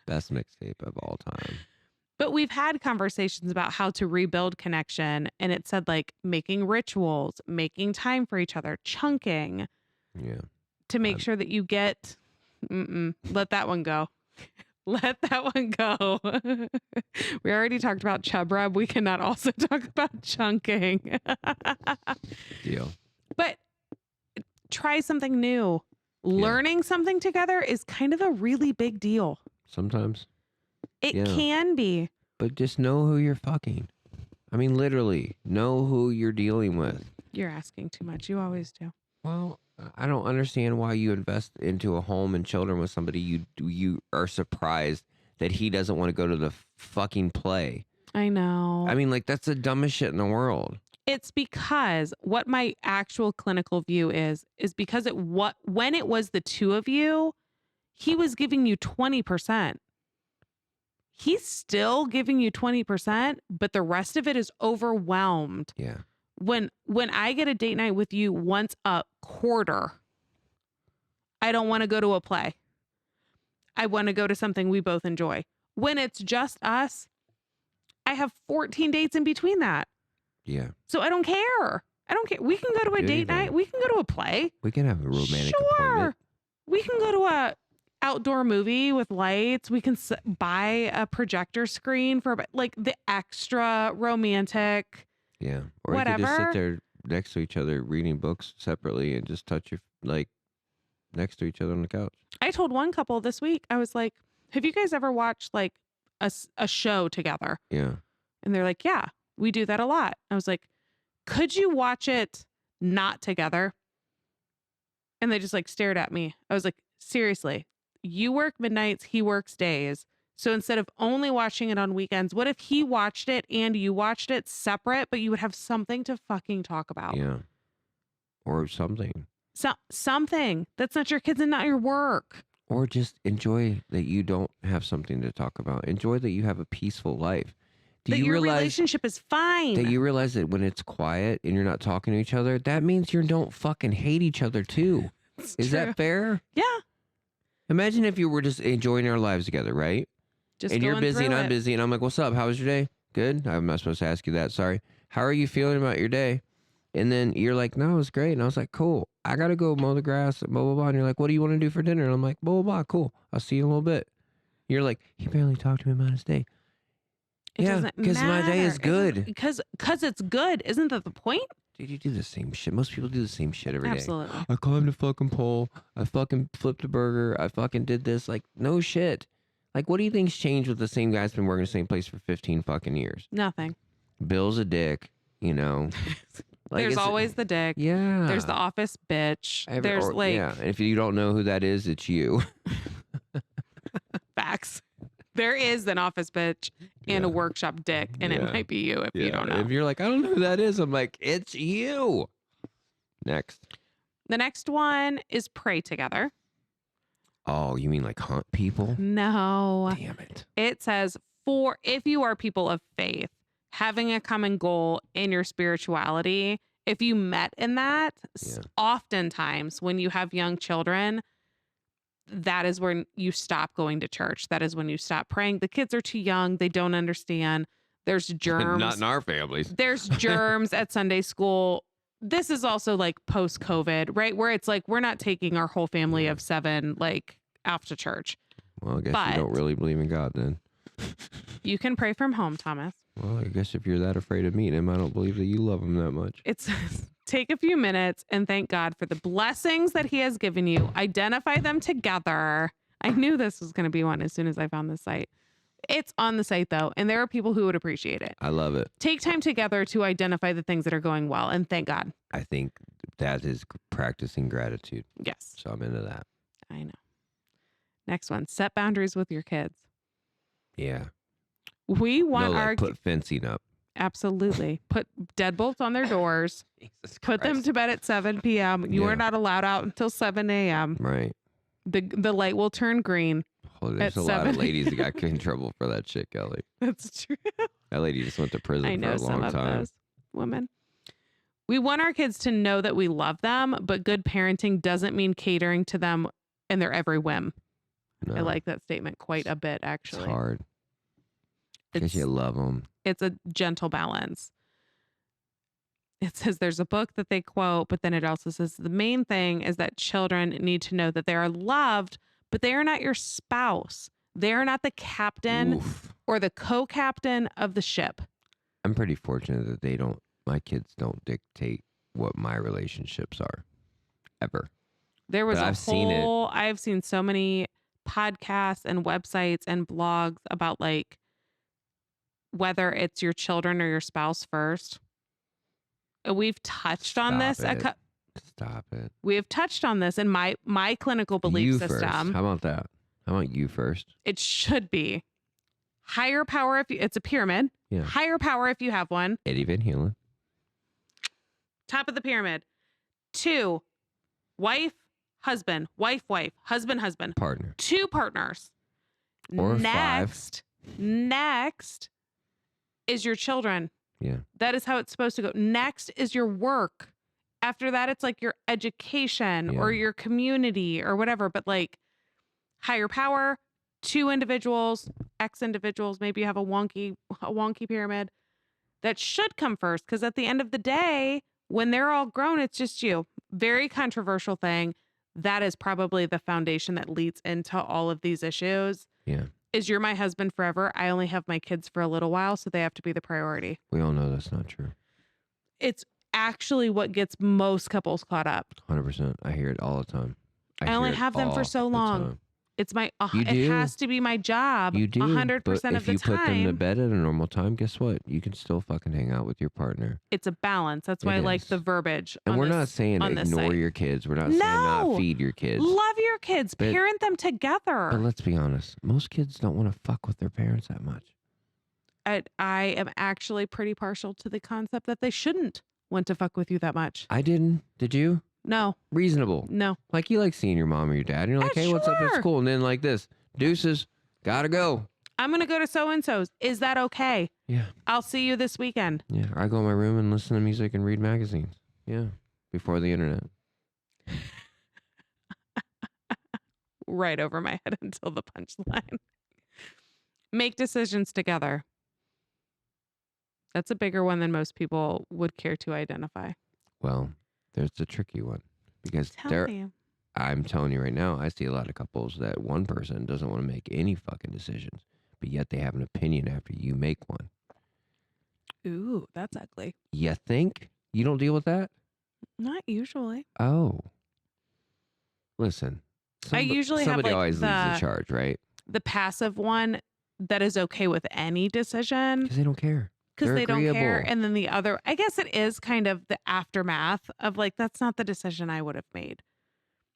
Best mixtape of all time. But we've had conversations about how to rebuild connection. And it said like making rituals, making time for each other, chunking. Yeah. To make sure that you get, let that one go. Let that one go. We already talked about chub rub. We cannot also talk about chunking. Deal. But try something new. Learning something together is kind of a really big deal. Sometimes. It can be. But just know who you're fucking. I mean, literally, know who you're dealing with. You're asking too much. You always do. Well, I don't understand why you invest into a home and children with somebody you are surprised that he doesn't want to go to the fucking play. I know. I mean, like, that's the dumbest shit in the world. It's because what my actual clinical view is because when it was the two of you, he was giving you 20%. He's still giving you 20%, but the rest of it is overwhelmed. Yeah. When I get a date night with you once a quarter, I don't want to go to a play. I want to go to something we both enjoy. When it's just us, I have 14 dates in between that. Yeah. So I don't care. We can go to a date night. We can go to a play. We can have a romantic appointment. We can go to a outdoor movie with lights. We can buy a projector screen for like the extra romantic. Yeah. Or whatever. you could just sit there next to each other reading books separately and just touch your next to each other on the couch. I told one couple this week, I was like, have you guys ever watched like a show together? Yeah. And they're like, yeah, we do that a lot. I was like, could you watch it not together? And they just like stared at me. I was like, seriously, you work midnights, he works days. So instead of only watching it on weekends, what if he watched it and you watched it separate, but you would have something to fucking talk about? Yeah. Or something. Something that's not your kids and not your work. Or just enjoy that you don't have something to talk about. Enjoy that you have a peaceful life. Do That you your realize relationship is fine. that when it's quiet and you're not talking to each other, that means you don't fucking hate each other too? It's Is true. that fair? Yeah. Imagine if you were just enjoying our lives together, right? Just And you're going busy and through I'm it. busy and I'm like, what's up? How was your day? Good. I'm not supposed to ask you that. Sorry. How are you feeling about your day? And then you're like, no, it was great. And I was like, cool. I got to go mow the grass, blah, blah, blah. And you're like, what do you want to do for dinner? And I'm like, blah, blah, blah. Cool. I'll see you in a little bit. You're like, he barely talked to me about his day. It Yeah, doesn't because my day is matter. It doesn't- good. Because it's good. Isn't that the point? Dude, you do the same shit. Most people do the same shit every day. Absolutely. I climbed a fucking pole. I fucking flipped a burger. I fucking did this. Like, no shit. Like, what do you think's changed with the same guy's been working the same place for 15 fucking years? Nothing. Bill's a dick, you know. Like, There's it's- always the dick. Yeah. There's the office bitch. There's like yeah. And if you don't know who that is, it's you. facts. There is an office bitch and a Yeah. workshop dick, and Yeah. it might be you if you don't know. If you're like, I don't know who that is, I'm like, it's you. Next. The next one is pray together. Oh, you mean like hunt people? No. Damn it. It says, for if you are people of faith, having a common goal in your spirituality, if you met in that, Yeah. oftentimes when you have young children, that is when you stop going to church. That is when you stop praying. The kids are too young. They don't understand. There's germs. Not in our families. There's germs at Sunday school. This is also like post-COVID, right? Where it's like, we're not taking our whole family of 7 like out to church. Well, I guess But- you don't really believe in God then. You can pray from home, Thomas. Well, I guess if you're that afraid of meeting him, I don't believe that you love him that much. It's take a few minutes and thank God for the blessings that he has given you. Identify them together. I knew this was going to be one as soon as I found the site. It's on the site though, and there are people who would appreciate it. I love it. Take time together to identify the things that are going well and thank God. I think that is practicing gratitude. Yes, So I'm into that. I know. Next one, set boundaries with your kids. Yeah. We want no, like our put fencing up. absolutely put deadbolts on their doors. Jesus Put them Christ. to bed at 7 p.m. You Yeah. are not allowed out until 7 a.m. Right. The light will turn green. Oh, there's At a lot 7. of ladies that got in trouble for that shit, Kelly. That's true. That lady just went to prison I know for a some long of time. those women. We want our kids to know that we love them, but good parenting doesn't mean catering to them and their every whim. No, I like that statement quite a bit, it's actually. hard. Because you It's, love them. it's a gentle balance. It says there's a book that they quote, but then it also says the main thing is that children need to know that they are loved, but they are not your spouse. They are not the captain Oof. or the co-captain of the ship. I'm pretty fortunate that my kids don't dictate what my relationships are. Ever. There was But a I've seen it. whole, I've seen so many podcasts and websites and blogs about like whether it's your children or your spouse first. We've touched on Stop this. it. Stop it. We have touched on this in my clinical belief You system. first. How about that? How about you first? It should be higher power if you, it's a pyramid. Yeah. Higher power if you have one. Eddie Van Halen. Top of the pyramid. 2, wife, husband, wife, husband, husband. Partner. 2 partners. Or 5. Next is your children. Yeah. That is how it's supposed to go. Next is your work. After that, it's like your education or Yeah. your community or whatever. But like higher power, 2 individuals, X individuals. Maybe you have a wonky pyramid. That should come first, because at the end of the day, when they're all grown, it's just you. Very controversial thing. That is probably the foundation that leads into all of these issues. Yeah. Is you're my husband forever. I only have my kids for a little while, so they have to be the priority. We all know that's not true. It's actually what gets most couples caught up. 100%. I hear it all the time. I only hear it have them for all so the long. time. It's my You it do. has to be my job. You do. 100% but of if the you put them to time. bed at a normal time, guess what? You can still fucking hang out with your partner. It's a balance. That's why It I like is. the verbiage. And on we're this- not saying on this ignore site. your kids. We're not saying not No. feed your kids. Love your kids. But- Parent them together. But let's be honest. Most kids don't want to fuck with their parents that much. I am actually pretty partial to the concept that they shouldn't want to fuck with you that much. I didn't. Did you? No. Reasonable. No. Like you like seeing your mom or your dad. And you're like, Yeah, hey, what's up? It's sure. cool. And then like this, deuces, gotta go. I'm going to go to so-and-so's. Is that okay? Yeah. I'll see you this weekend. Yeah. I go in my room and listen to music and read magazines. Yeah. Before the internet. Right over my head until the punchline. Make decisions together. That's a bigger one than most people would care to identify. Well, there's the tricky one. Because Tell you. I'm telling you right now, I see a lot of couples that one person doesn't want to make any fucking decisions, but yet they have an opinion after you make one. Ooh, that's ugly. You think? You don't deal with that? Not usually. Oh. Listen. I usually somebody have, like, always leads the charge, right? The passive one that is okay with any decision Because they don't care. because they don't care. agreeable. And then the other, I guess it is kind of the aftermath of like, that's not the decision I would have made.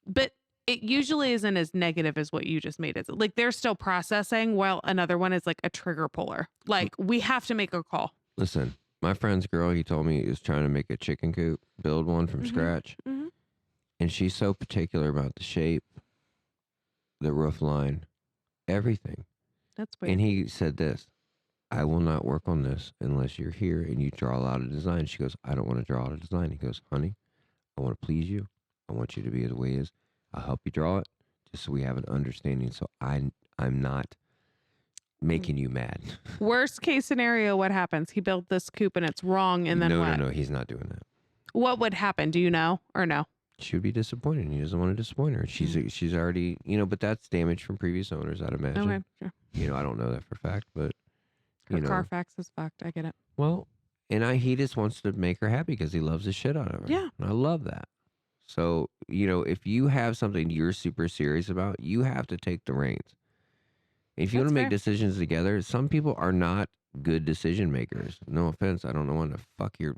But it usually isn't as negative as what you just made it. Like they're still processing while another one is like a trigger puller. Like we have to make a call. Listen, my friend's girl, he told me, is trying to make a chicken coop, build one from scratch. Mhm. And she's so particular about the shape, the roof line, everything. That's weird. And he said this, I will not work on this unless you're here and you draw out a design. She goes, I don't want to draw out a design. He goes, honey, I want to please you. I want you to be the way it is. I'll help you draw it just so we have an understanding. So I'm not making you mad. Worst case scenario, what happens? He built this coop and it's wrong. And then what? No, he's not doing that. What would happen? Do you know or no? She would be disappointed. He doesn't want to disappoint her. She's already, but that's damage from previous owners, I'd imagine. Okay, sure. I don't know that for a fact, but Her Carfax is fucked. I get it. well, and he just wants to make her happy because he loves the shit out of her. Yeah. And I love that. So, if you have something you're super serious about, you have to take the reins. If you want to make decisions together, some people are not good decision makers. No offense. I don't want to fuck your,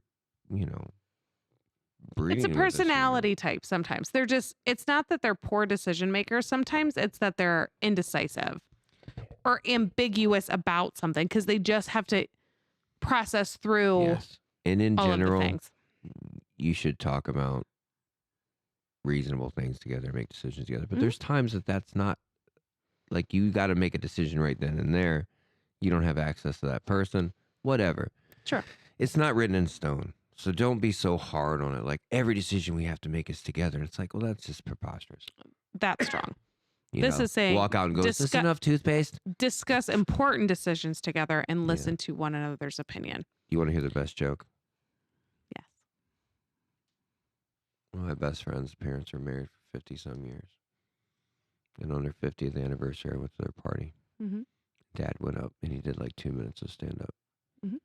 breeding. It's a with this personality type sometimes. It's not that they're poor decision makers. Sometimes it's that they're indecisive or ambiguous about something because they just have to process through Yes. And in all general, of the things. you should talk about reasonable things together, make decisions together. But Mhm. there's times that's not like you got to make a decision right then and there. You don't have access to that person, whatever. Sure. It's not written in stone. So don't be so hard on it. Like every decision we have to make is together. And it's like, well, that's just preposterous. That's strong. You This know, is saying walk out and go, is this enough toothpaste? Discuss important decisions together and listen to one another's opinion. You want to hear the best joke? Yes. Well, my best friend's parents were married for 50 some years. And on their 50th anniversary, I went to their party. Mhm. Dad went up and he did like 2 minutes of stand up. Mhm.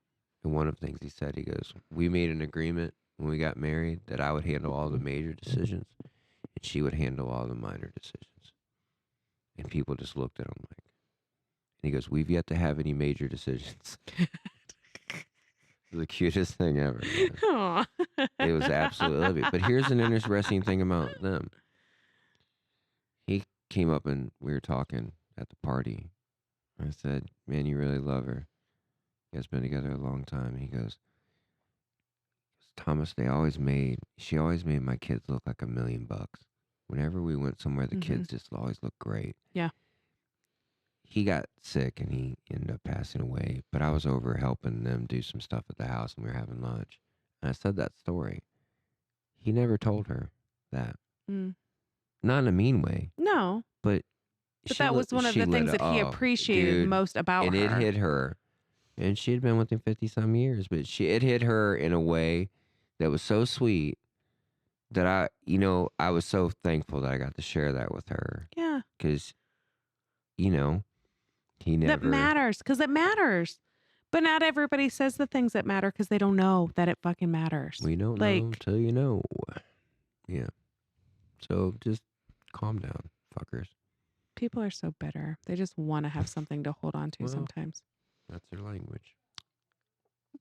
And one of the things he said, he goes, we made an agreement when we got married that I would handle all the major decisions and she would handle all the minor decisions. And people just looked at him like, and he goes, we've yet to have any major decisions. The cutest thing ever. Man. Aw. It was absolutely lovely. But here's an interesting thing about them. He came up and we were talking at the party. I said, man, you really love her. You guys been together a long time. And he goes, Thomas, she always made my kids look like $1 million. Whenever we went somewhere, the kids just always looked great. Yeah. He got sick and he ended up passing away, but I was over helping them do some stuff at the house and we were having lunch. And I said that story. He never told her that. Mm. Not in a mean way. No. But that was one of the things that he appreciated most about and her. And it hit her. And she had been with him 50 some years, but it hit her in a way that was so sweet that I was so thankful that I got to share that with her. Yeah. Because, he never. That matters because it matters. But not everybody says the things that matter because they don't know that it fucking matters. We don't know until you know. Yeah. So just calm down, fuckers. People are so bitter. They just want to have something to hold on to sometimes. That's their language.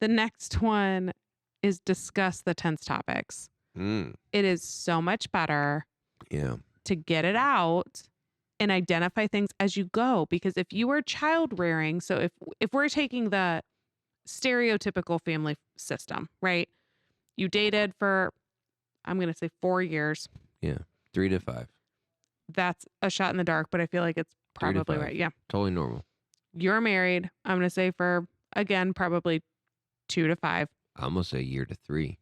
The next one is discuss the tense topics. It is so much better to get it out and identify things as you go. Because if you are child rearing, so if we're taking the stereotypical family system, right? You dated for I'm going to say 4 years. 3 to 5. That's a shot in the dark, but I feel like it's 3 to probably 5. right. Yeah. Totally normal. You're married. I'm going to say for, again, probably 2 to 5. I almost say 1 year to 3.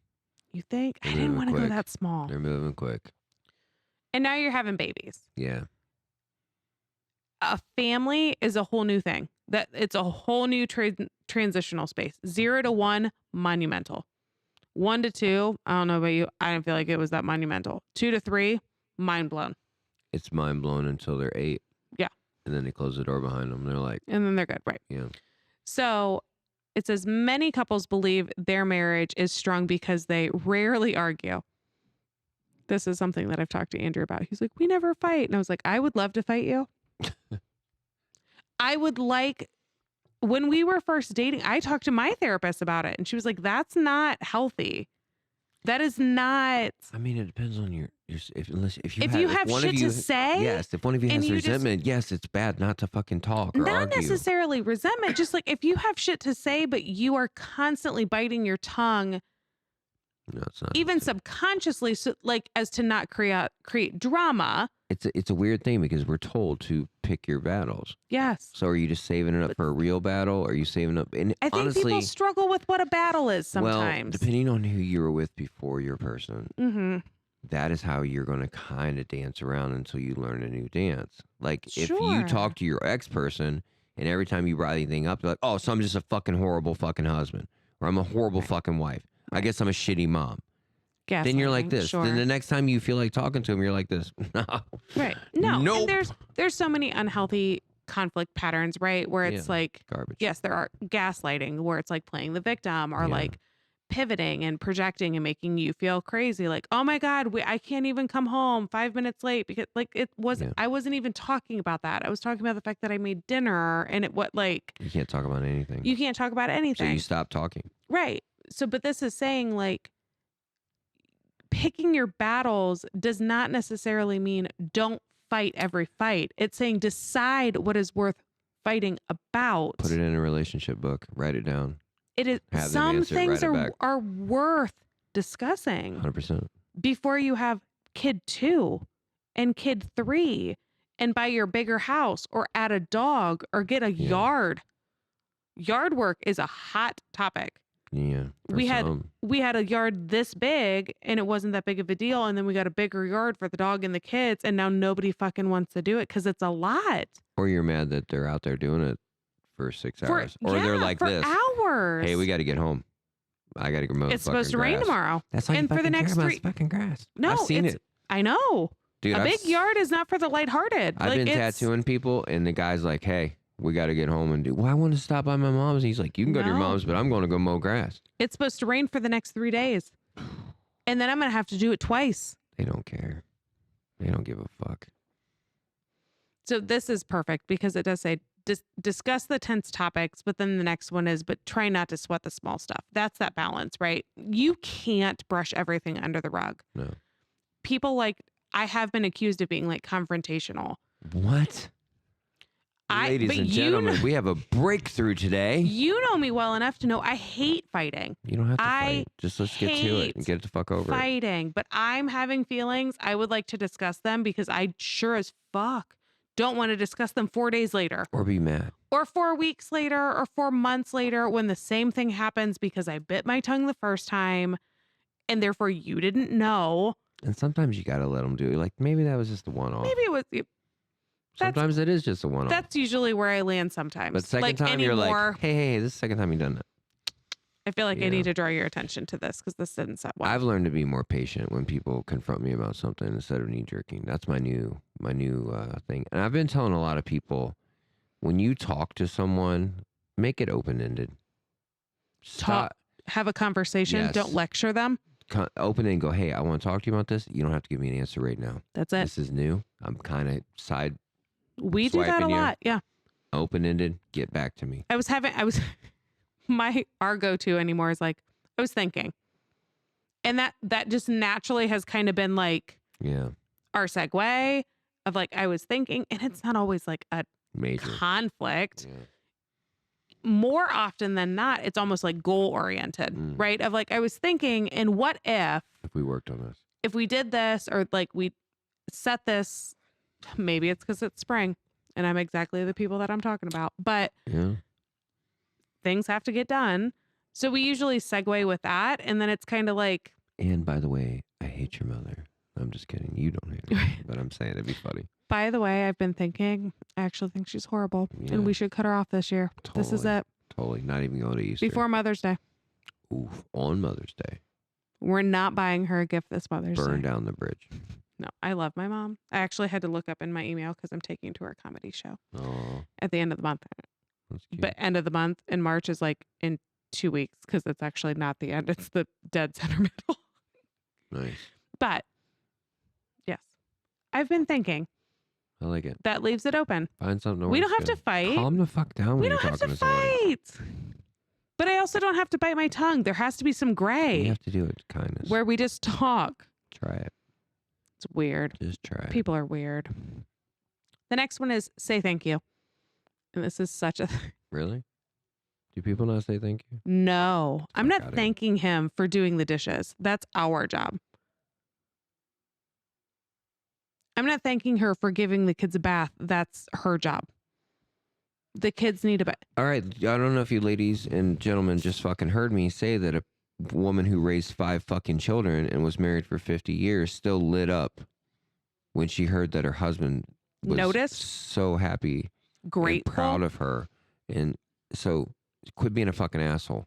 You think? They're I didn't moving want to go quick. that small. They're moving quick. And now you're having babies. Yeah. A family is a whole new thing. That it's a whole new transitional space. 0 to 1, monumental. 1 to 2, I don't know about you. I didn't feel like it was that monumental. 2 to 3, mind blown. It's mind blown until they're 8. Yeah. And then they close the door behind them. They're like, And then they're good, right? yeah. So it says many couples believe their marriage is strong because they rarely argue. This is something that I've talked to Andrew about. He's like, we never fight. And I was like, I would love to fight you. I would like, when we were first dating, I talked to my therapist about it. And she was like, that's not healthy. That is not. I mean, it depends on your if If you have shit to say. Yes, if one of you and has you just- resentment, yes, it's bad not to fucking talk or Not argue. necessarily resentment, just like if you have shit to say, but you are constantly biting your tongue, No, it's not. even subconsciously, so like as to not create drama. It's a weird thing because we're told to pick your battles. Yes. So are you just saving it up for a real battle? Or are you saving up? And I think honestly, people struggle with what a battle is sometimes. well, depending on who you were with before your person, Mm-hmm. that is how you're going to kind of dance around until you learn a new dance. Like if you Sure. talk to your ex person and every time you brought anything up, they're like, oh, so I'm just a fucking horrible fucking husband or I'm a horrible Right. fucking wife. I Right. guess I'm a shitty mom. Then you're like Gaslighting, this. Sure. Then the next time you feel like talking to him, you're like this. No. Right. No. Nope. And there's so many unhealthy conflict patterns, right? Where it's Yeah. like, Garbage. yes, there are gaslighting where it's like playing the victim or Yeah. like pivoting and projecting and making you feel crazy. Like, oh my God, I can't even come home 5 minutes late because like it was, Yeah. I wasn't even talking about that. I was talking about the fact that I made dinner and You can't talk about anything. you can't talk about So anything. you stop talking. Right. So, but this is saying like picking your battles does not necessarily mean don't fight every fight. It's saying decide what is worth fighting about. Put it in a relationship book. Write it down. It is Have them some answer it, things write it back. are worth discussing 100%. before you have kid 2 and kid 3 and buy your bigger house or add a dog or get a Yeah. yard. Yard work is a hot topic. Yeah. for We had- some. We had a yard this big and it wasn't that big of a deal. And then we got a bigger yard for the dog and the kids. And now nobody fucking wants to do it because it's a lot. Or you're mad that they're out there doing it for 6 hours. Or they're like for this. hours. Hey, we got to get home. I got to go mow the It's supposed to fucking rain grass. tomorrow. That's all you And for the fucking next care about 3 is fucking grass. No, I've seen it's- it. I know. Dude, A I've big yard is not for the lighthearted. I've like, been it's- tattooing people, and the guy's like, hey, we got to get home and do. Well, I want to stop by my mom's. He's like, you can go to your No. mom's, but I'm going to go mow grass. It's supposed to rain for the next 3 days. And then I'm going to have to do it twice. They don't care. They don't give a fuck. So this is perfect because it does say discuss the tense topics, but then the next one is, but try not to sweat the small stuff. That's that balance, right? You can't brush everything under the rug. No. People like, I have been accused of being like confrontational. What? Ladies but and you gentlemen, know- we have a breakthrough today. You know me well enough to know I hate fighting. You don't have to I fight. Just let's get to it and hate get it the fuck over it. Fighting, but I'm having feelings. I would like to discuss them because I sure as fuck don't want to discuss them 4 days later Or be mad. or 4 weeks later or 4 months later when the same thing happens because I bit my tongue the first time and therefore you didn't know. And sometimes you got to let them do it. Like maybe that was just a one-off. Maybe it was. Sometimes it is just a one-off. That's usually where I land sometimes. But second like time you're anymore, like, hey, this is the second time you've done that. I feel like you I know. need to draw your attention to this because this didn't set well. I've learned to be more patient when people confront me about something instead of knee jerking. That's my new thing. And I've been telling a lot of people, when you talk to someone, make it open ended. Talk- Have a conversation. Yes. Don't lecture them. Open and go. Hey, I want to talk to you about this. You don't have to give me an answer right now. That's it. This is new. I'm kind of side We do that a swiping you. lot. Yeah. open ended. Get back to me. Our go-to anymore is like, I was thinking. And that just naturally has kind of been like Yeah, our segue of like, I was thinking, and it's not always like a major. conflict. Yeah. More often than not, it's almost like goal oriented, Mm. right? Of like, I was thinking, and what if If we worked on this. if we did this or like we set this, maybe it's because it's spring and I'm exactly the people that I'm talking about, but Yeah. things have to get done. So we usually segue with that. And then it's kind of like, And by the way, I hate your mother. I'm just kidding. You don't hate her, but I'm saying it'd be funny. by the way, I've been thinking, I actually think she's horrible Yeah. and we should cut her off this year. This is Totally. it. Totally. Not even going to Easter. Before Mother's Day. Oof. On Mother's Day. We're not buying her a gift this Mother's Burn Day. down the bridge. No, I love my mom. I actually had to look up in my email because I'm taking her to a comedy show Oh, at the end of the month. that's cute. But end of the month in March is like in 2 weeks because it's actually not the end. It's the dead center middle. Nice. But yes, I've been thinking I like it. that leaves it open. Find something. We don't have to fight. Calm the fuck down when We you're don't have talking to to somebody. fight. But I also don't have to bite my tongue. There has to be some You gray have to do it. Kindness. where we just talk. Try it. It's weird. Just try it. People are weird. The next one is say thank you. And this is such a Really? Do people not say thank you? no. I'm Fuck not outta here. thanking him for doing the dishes. That's our job. I'm not thanking her for giving the kids a bath. That's her job. The kids need a bath. All right. I don't know if you ladies and gentlemen just fucking heard me say that a woman who raised 5 fucking children and was married for 50 years still lit up when she heard that her husband was Noticed? so happy Grateful. and proud of her. And so quit being a fucking asshole.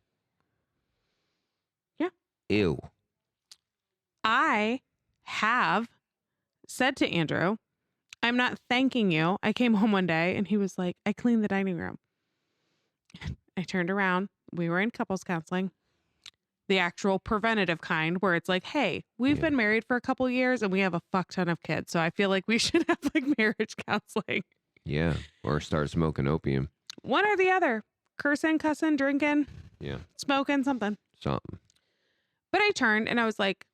Yeah. Ew. I have said to Andrew, I'm not thanking you. I came home one day and he was like, I cleaned the dining room. I turned around. We were in couples counseling, the actual preventative kind where it's like, hey, we've Yeah. been married for a couple years and we have a fuck ton of kids. So I feel like we should have like marriage counseling. Yeah. Or start smoking opium. One or the other. Cursing, cussing, drinking, Yeah. smoking, something. Something. But I turned and I was like,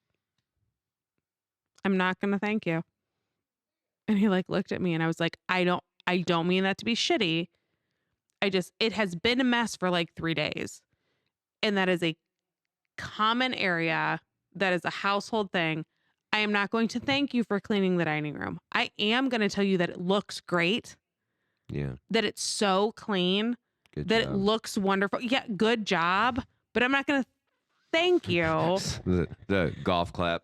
I'm not going to thank you. And he like looked at me and I was like, I don't mean that to be shitty. It has been a mess for like 3 days. And that is a common area. That is a household thing. I am not going to thank you for cleaning the dining room. I am going to tell you that it looks great, Yeah. that it's so clean, Good that job. it looks wonderful. Yeah, good job. But I'm not going to thank you. the golf clap.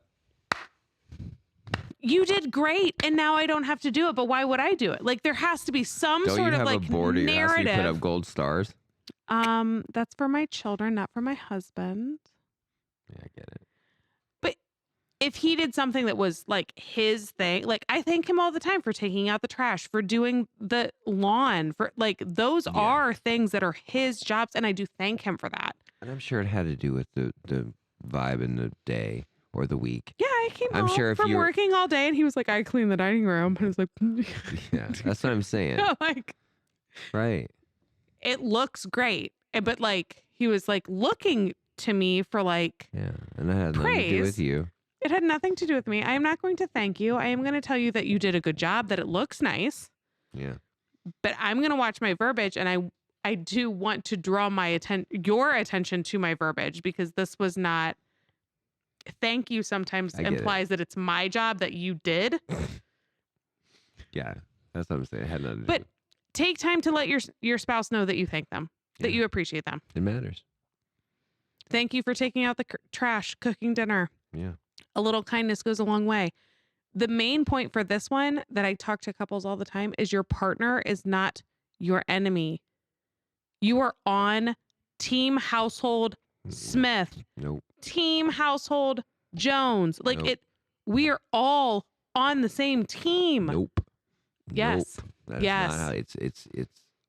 You did great, and now I don't have to do it. But why would I do it? Like there has to be some Don't sort you of have like a board at your house? You narrative. put up gold stars. That's for my children, not for my husband. Yeah, I get it. If he did something that was like his thing, like I thank him all the time for taking out the trash, for doing the lawn, for like those Yeah. are things that are his jobs, and I do thank him for that. And I'm sure it had to do with the vibe in the day or the week. Yeah, I came I'm home sure if from you're- working all day, and he was like, "I cleaned the dining room," and I was like, Yeah, that's what I'm saying. like Right. it looks great, but like he was like looking to me for like Yeah. And that had nothing to do Praise. with you. it had nothing to do with me. I am not going to thank you. I am going to tell you that you did a good job, that it looks nice. Yeah. But I'm going to watch my verbiage, and I do want to draw your attention to my verbiage, because this was not thank you sometimes I get it. implies that it's my job that you did. Yeah. That's what I'm saying. It had nothing to But do. take time to let your spouse know that you thank them, that Yeah. you appreciate them. It matters. Thank you for taking out the trash, cooking dinner. Yeah. A little kindness goes a long way. The main point for this one that I talk to couples all the time is your partner is not your enemy. You are on team household Smith, Nope. team household Jones. Like Nope. we are all on the same team. Nope. Yes. Nope. That is Yes. not how it's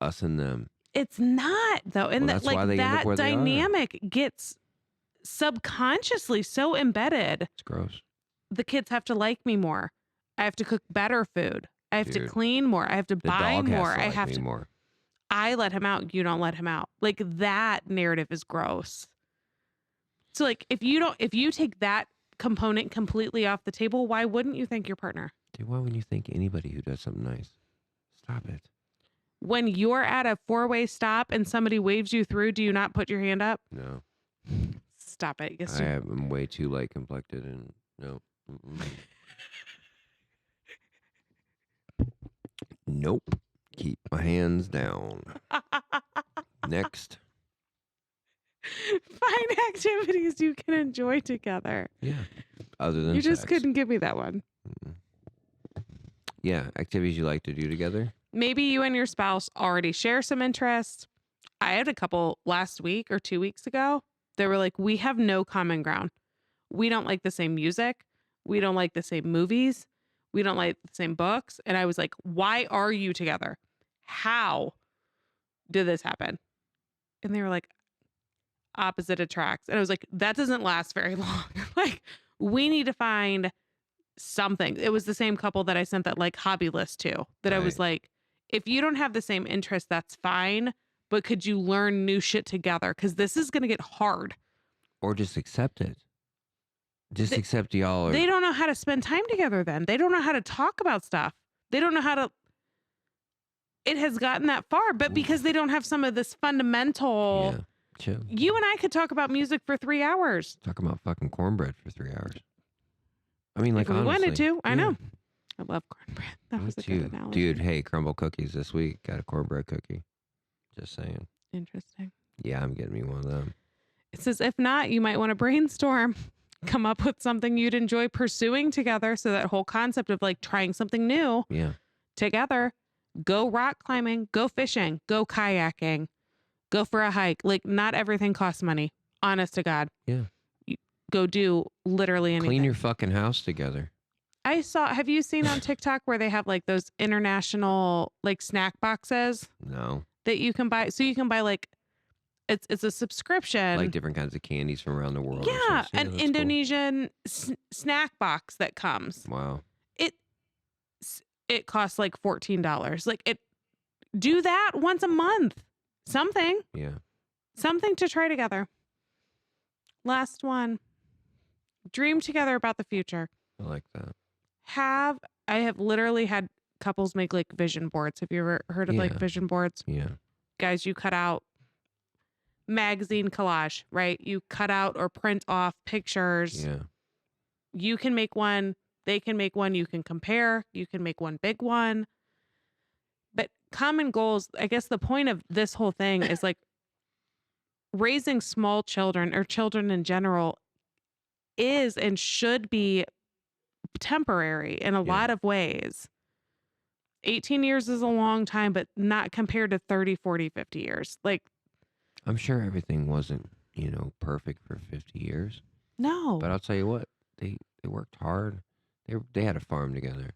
us and them. It's not though. And Well, that that's why like they end up that where they are. dynamic gets subconsciously so embedded. It's gross. The kids have to like me more. I have to cook better food. I have to Dude. clean more. I have to The buy dog more. has to I like have me to. more. I let him out. You don't let him out. Like that narrative is gross. So like if you take that component completely off the table, why wouldn't you thank your partner? Dude, why wouldn't you think anybody who does something nice? Stop it. When you're at a 4-way stop and somebody waves you through, do you not put your hand up? No. Stop it. Yes, I am way too light complected and no. Mm-mm. Nope. Keep my hands down. Next. Find activities you can enjoy together. Yeah. Other than You just sex. couldn't give me that one. Mm-mm. Yeah. Activities you like to do together. Maybe you and your spouse already share some interests. I had a couple last week or 2 weeks ago. They were like, we have no common ground. We don't like the same music. We don't like the same movies. We don't like the same books. And I was like, why are you together? How did this happen? And they were like, opposite attracts. And I was like, that doesn't last very long. Like, we need to find something. It was the same couple that I sent that like hobby list to, that I was Right. like, if you don't have the same interest, that's fine. But could you learn new shit together? Because this is going to get hard. Or just accept it. Just They- accept y'all are. They don't know how to spend time together then. They don't know how to talk about stuff. They don't know how to. It has gotten that far, but because they don't have some of this fundamental. Yeah. Chill. You and I could talk about music for 3 hours. Talking about fucking cornbread for 3 hours. I mean, like, If we honestly. wanted to. I yeah. know. I love cornbread. That Me was a too. good analogy. Dude, hey, crumble cookies this week. Got a cornbread cookie. Just saying. Interesting. Yeah, I'm getting me one of them. It says, if not, you might want to brainstorm, come up with something you'd enjoy pursuing together. So that whole concept of like trying something new Yeah. together, go rock climbing, go fishing, go kayaking, go for a hike. Like, not everything costs money. Honest to God. Yeah. Go do literally anything. Clean your fucking house together. have you seen on TikTok where they have like those international like snack boxes No. that you can buy? So you can buy like, it's a subscription. Like different kinds of candies from around the world. or Yeah, something. an that's cool. Indonesian snack box that comes. Wow. It costs like $14. Like, do that once a month. Something Yeah. to try together. Last one. Dream together about the future. I like that. I have literally had couples make like vision boards. Have you ever heard of like Yeah. vision boards? Yeah. Guys, you cut out magazine collage, right? You cut out or print off pictures. Yeah. You can make one, they can make one, you can compare, you can make one big one. But common goals, I guess the point of this whole thing is like raising small children or children in general is and should be temporary in a Yeah. lot of ways. 18 years is a long time, but not compared to 30, 40, 50 years. Like, I'm sure everything wasn't, perfect for 50 years. no. But I'll tell you what, they worked hard. They had a farm together.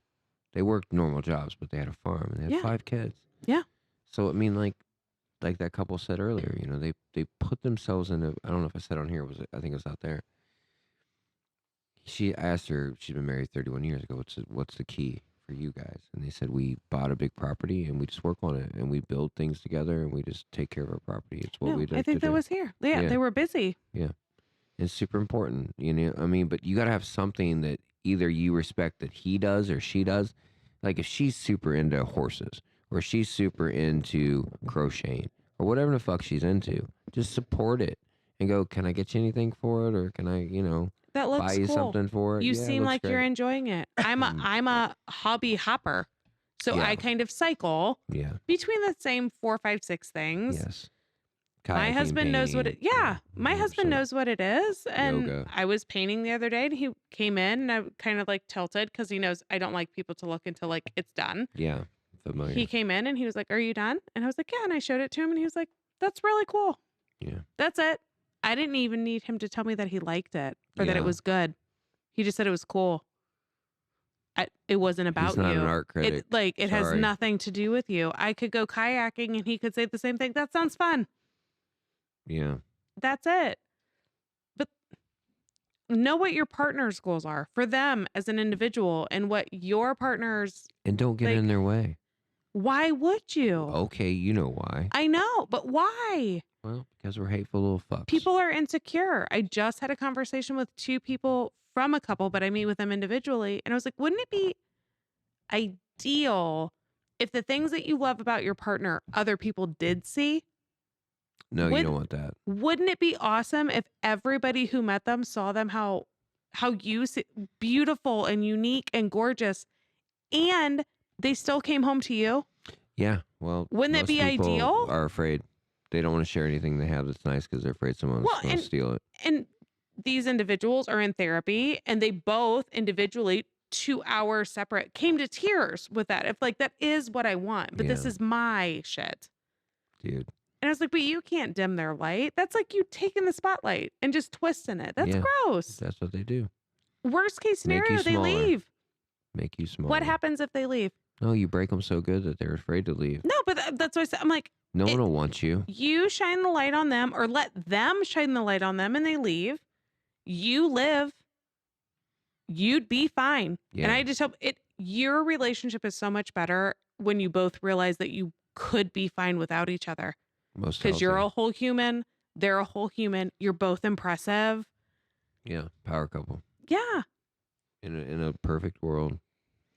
They worked normal jobs, but they had a farm and they had Yeah. 5 kids. Yeah. So I mean, like that couple said earlier, they put themselves in a. I don't know if I said on here. I think it was out there. She asked her. She's been married 31 years ago. What's the key for you guys? And they said we bought a big property and we just work on it and we build things together and we just take care of our property. It's what No, we do. I think that was here. Yeah, Yeah. they were busy. It's super important, I mean, but you got to have something that either you respect that he does or she does. Like if she's super into horses or she's super into crocheting or whatever the fuck she's into, just support it and go, can I get you anything for it? Or can I, That looks buy you cool. something for it? You Yeah, it seem looks like you're great. enjoying it. I'm a hobby hopper. So Yeah. I kind of cycle Yeah. between the same 4, 5, 6 things. Yes. My Kayaking, husband knows what painting, it. Yeah, my husband 100%. knows what it is, and Yoga. I was painting the other day, and he came in, and I kind of like tilted because he knows I don't like people to look until like it's done. Yeah. Familiar. He came in and he was like, "Are you done?" And I was like, "Yeah." And I showed it to him, and he was like, "That's really cool." Yeah. That's it. I didn't even need him to tell me that he liked it or that Yeah. it was good. He just said it was cool. It wasn't about He's not you. an art critic. It has Sorry. nothing to do with you. I could go kayaking and he could say the same thing. That sounds fun. Yeah. That's it. But know what your partner's goals are for them as an individual and what your partner's. And don't get Like- in their way. Why would you? Okay, you know why. I know, but why? Well, because we're hateful little fucks. People are insecure. I just had a conversation with 2 people from a couple, but I meet with them individually. And I was like, wouldn't it be ideal if the things that you love about your partner, other people did see? No, you Would- don't want that. Wouldn't it be awesome if everybody who met them saw them how how you see beautiful and unique and gorgeous, and they still came home to you. Yeah. Well, Wouldn't that most be people ideal? are afraid. They don't want to share anything they have that's nice because they're afraid someone's Well, going to steal it. And these individuals are in therapy, and they both individually 2 hours separate came to tears with that. If like that is what I want, but this Yeah. is my shit. Dude. And I was like, but you can't dim their light. That's like you taking the spotlight and just twisting it. That's Yeah. gross. That's what they do. Worst case Make you scenario, they smaller. leave. Make you smaller. What happens if they leave? No, you break them so good that they're afraid to leave. No, but that's what I said. I'm like, No one will want you. you shine the light on them, or let them shine the light on them, and they leave. You live. You'd be fine. Yeah. And I just hope your relationship is so much better when you both realize that you could be fine without each other. Most Because you're healthy. a whole human. They're a whole human. You're both impressive. Yeah. Power couple. Yeah. In a perfect world.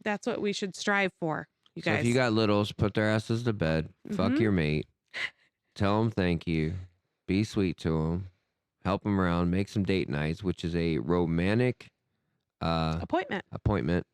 That's what we should strive for, you So guys. if you got littles, put their asses to bed. Fuck Mhm. your mate. Tell them thank you. Be sweet to them. Help them around. Make some date nights, which is a romantic Appointment. appointment.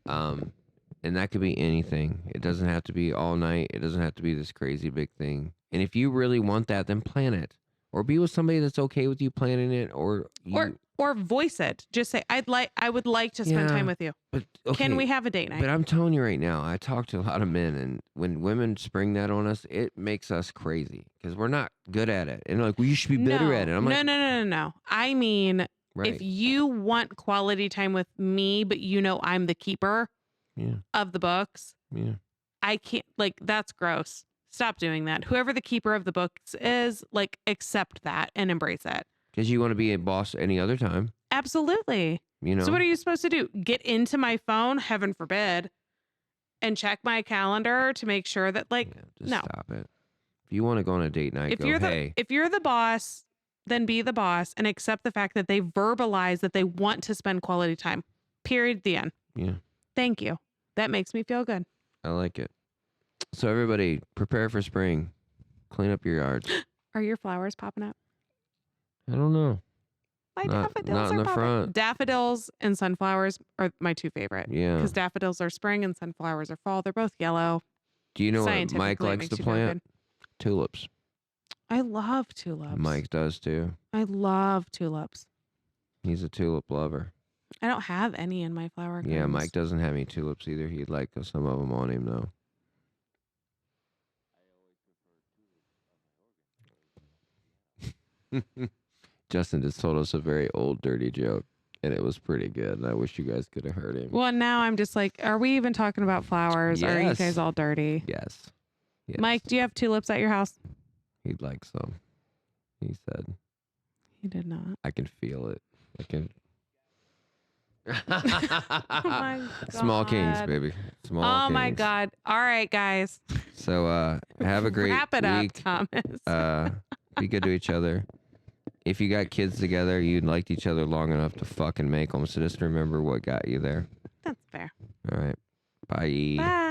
And that could be anything. It doesn't have to be all night. It doesn't have to be this crazy big thing. And if you really want that, then plan it. Or be with somebody that's okay with you planning it. Or you, Or voice it. Just say, I would like to spend Yeah. time with you. but okay. Can we have a date night? But I'm telling you right now, I talk to a lot of men, and when women spring that on us, it makes us crazy because we're not good at it. And they're like, well, you should be better at it. I'm like, no. I mean, right. if you want quality time with me, but you know I'm the keeper Yeah. of the books, Yeah. I can't, like, that's gross. Stop doing that. Whoever the keeper of the books is, like, accept that and embrace it. Because you want to be a boss any other time, Absolutely. you know? So what are you supposed to do? Get into my phone, heaven forbid, and check my calendar to make sure that, like, Yeah, just no. stop it. If you want to go on a date night, if go, you're hey. if you're the boss, then be the boss and accept the fact that they verbalize that they want to spend quality time. Period. The end. Yeah, Thank you. That makes me feel good. I like it. So everybody, prepare for spring. Clean up your yards. Are your flowers popping up? I don't know. My Not- daffodils not in are the popping. front. Daffodils and sunflowers are my two favorite. Yeah. Because daffodils are spring and sunflowers are fall. They're both yellow. Do you know what Scientifically, Mike it likes makes to you feel plant? good. Tulips. I love tulips. Mike does too. I love tulips. He's a tulip lover. I don't have any in my flower gardens. Yeah, Mike doesn't have any tulips either. He'd like some of them on him though. Justin just told us a very old dirty joke, and it was pretty good. And I wish you guys could have heard him. Well, now I'm just like, are we even talking about flowers? Or are you Yes. guys all dirty? Yes. Yes. Mike, do you have tulips at your house? He'd like some. He said, He did not. I can feel it. I can. Oh my Small kings, God. baby. Small Oh my kings. God. All right, guys. So have a great Wrap it week. up, Thomas. Be good to each other. If you got kids together, you liked each other long enough to fucking make them. So just remember what got you there. That's fair. All right. Bye. Bye.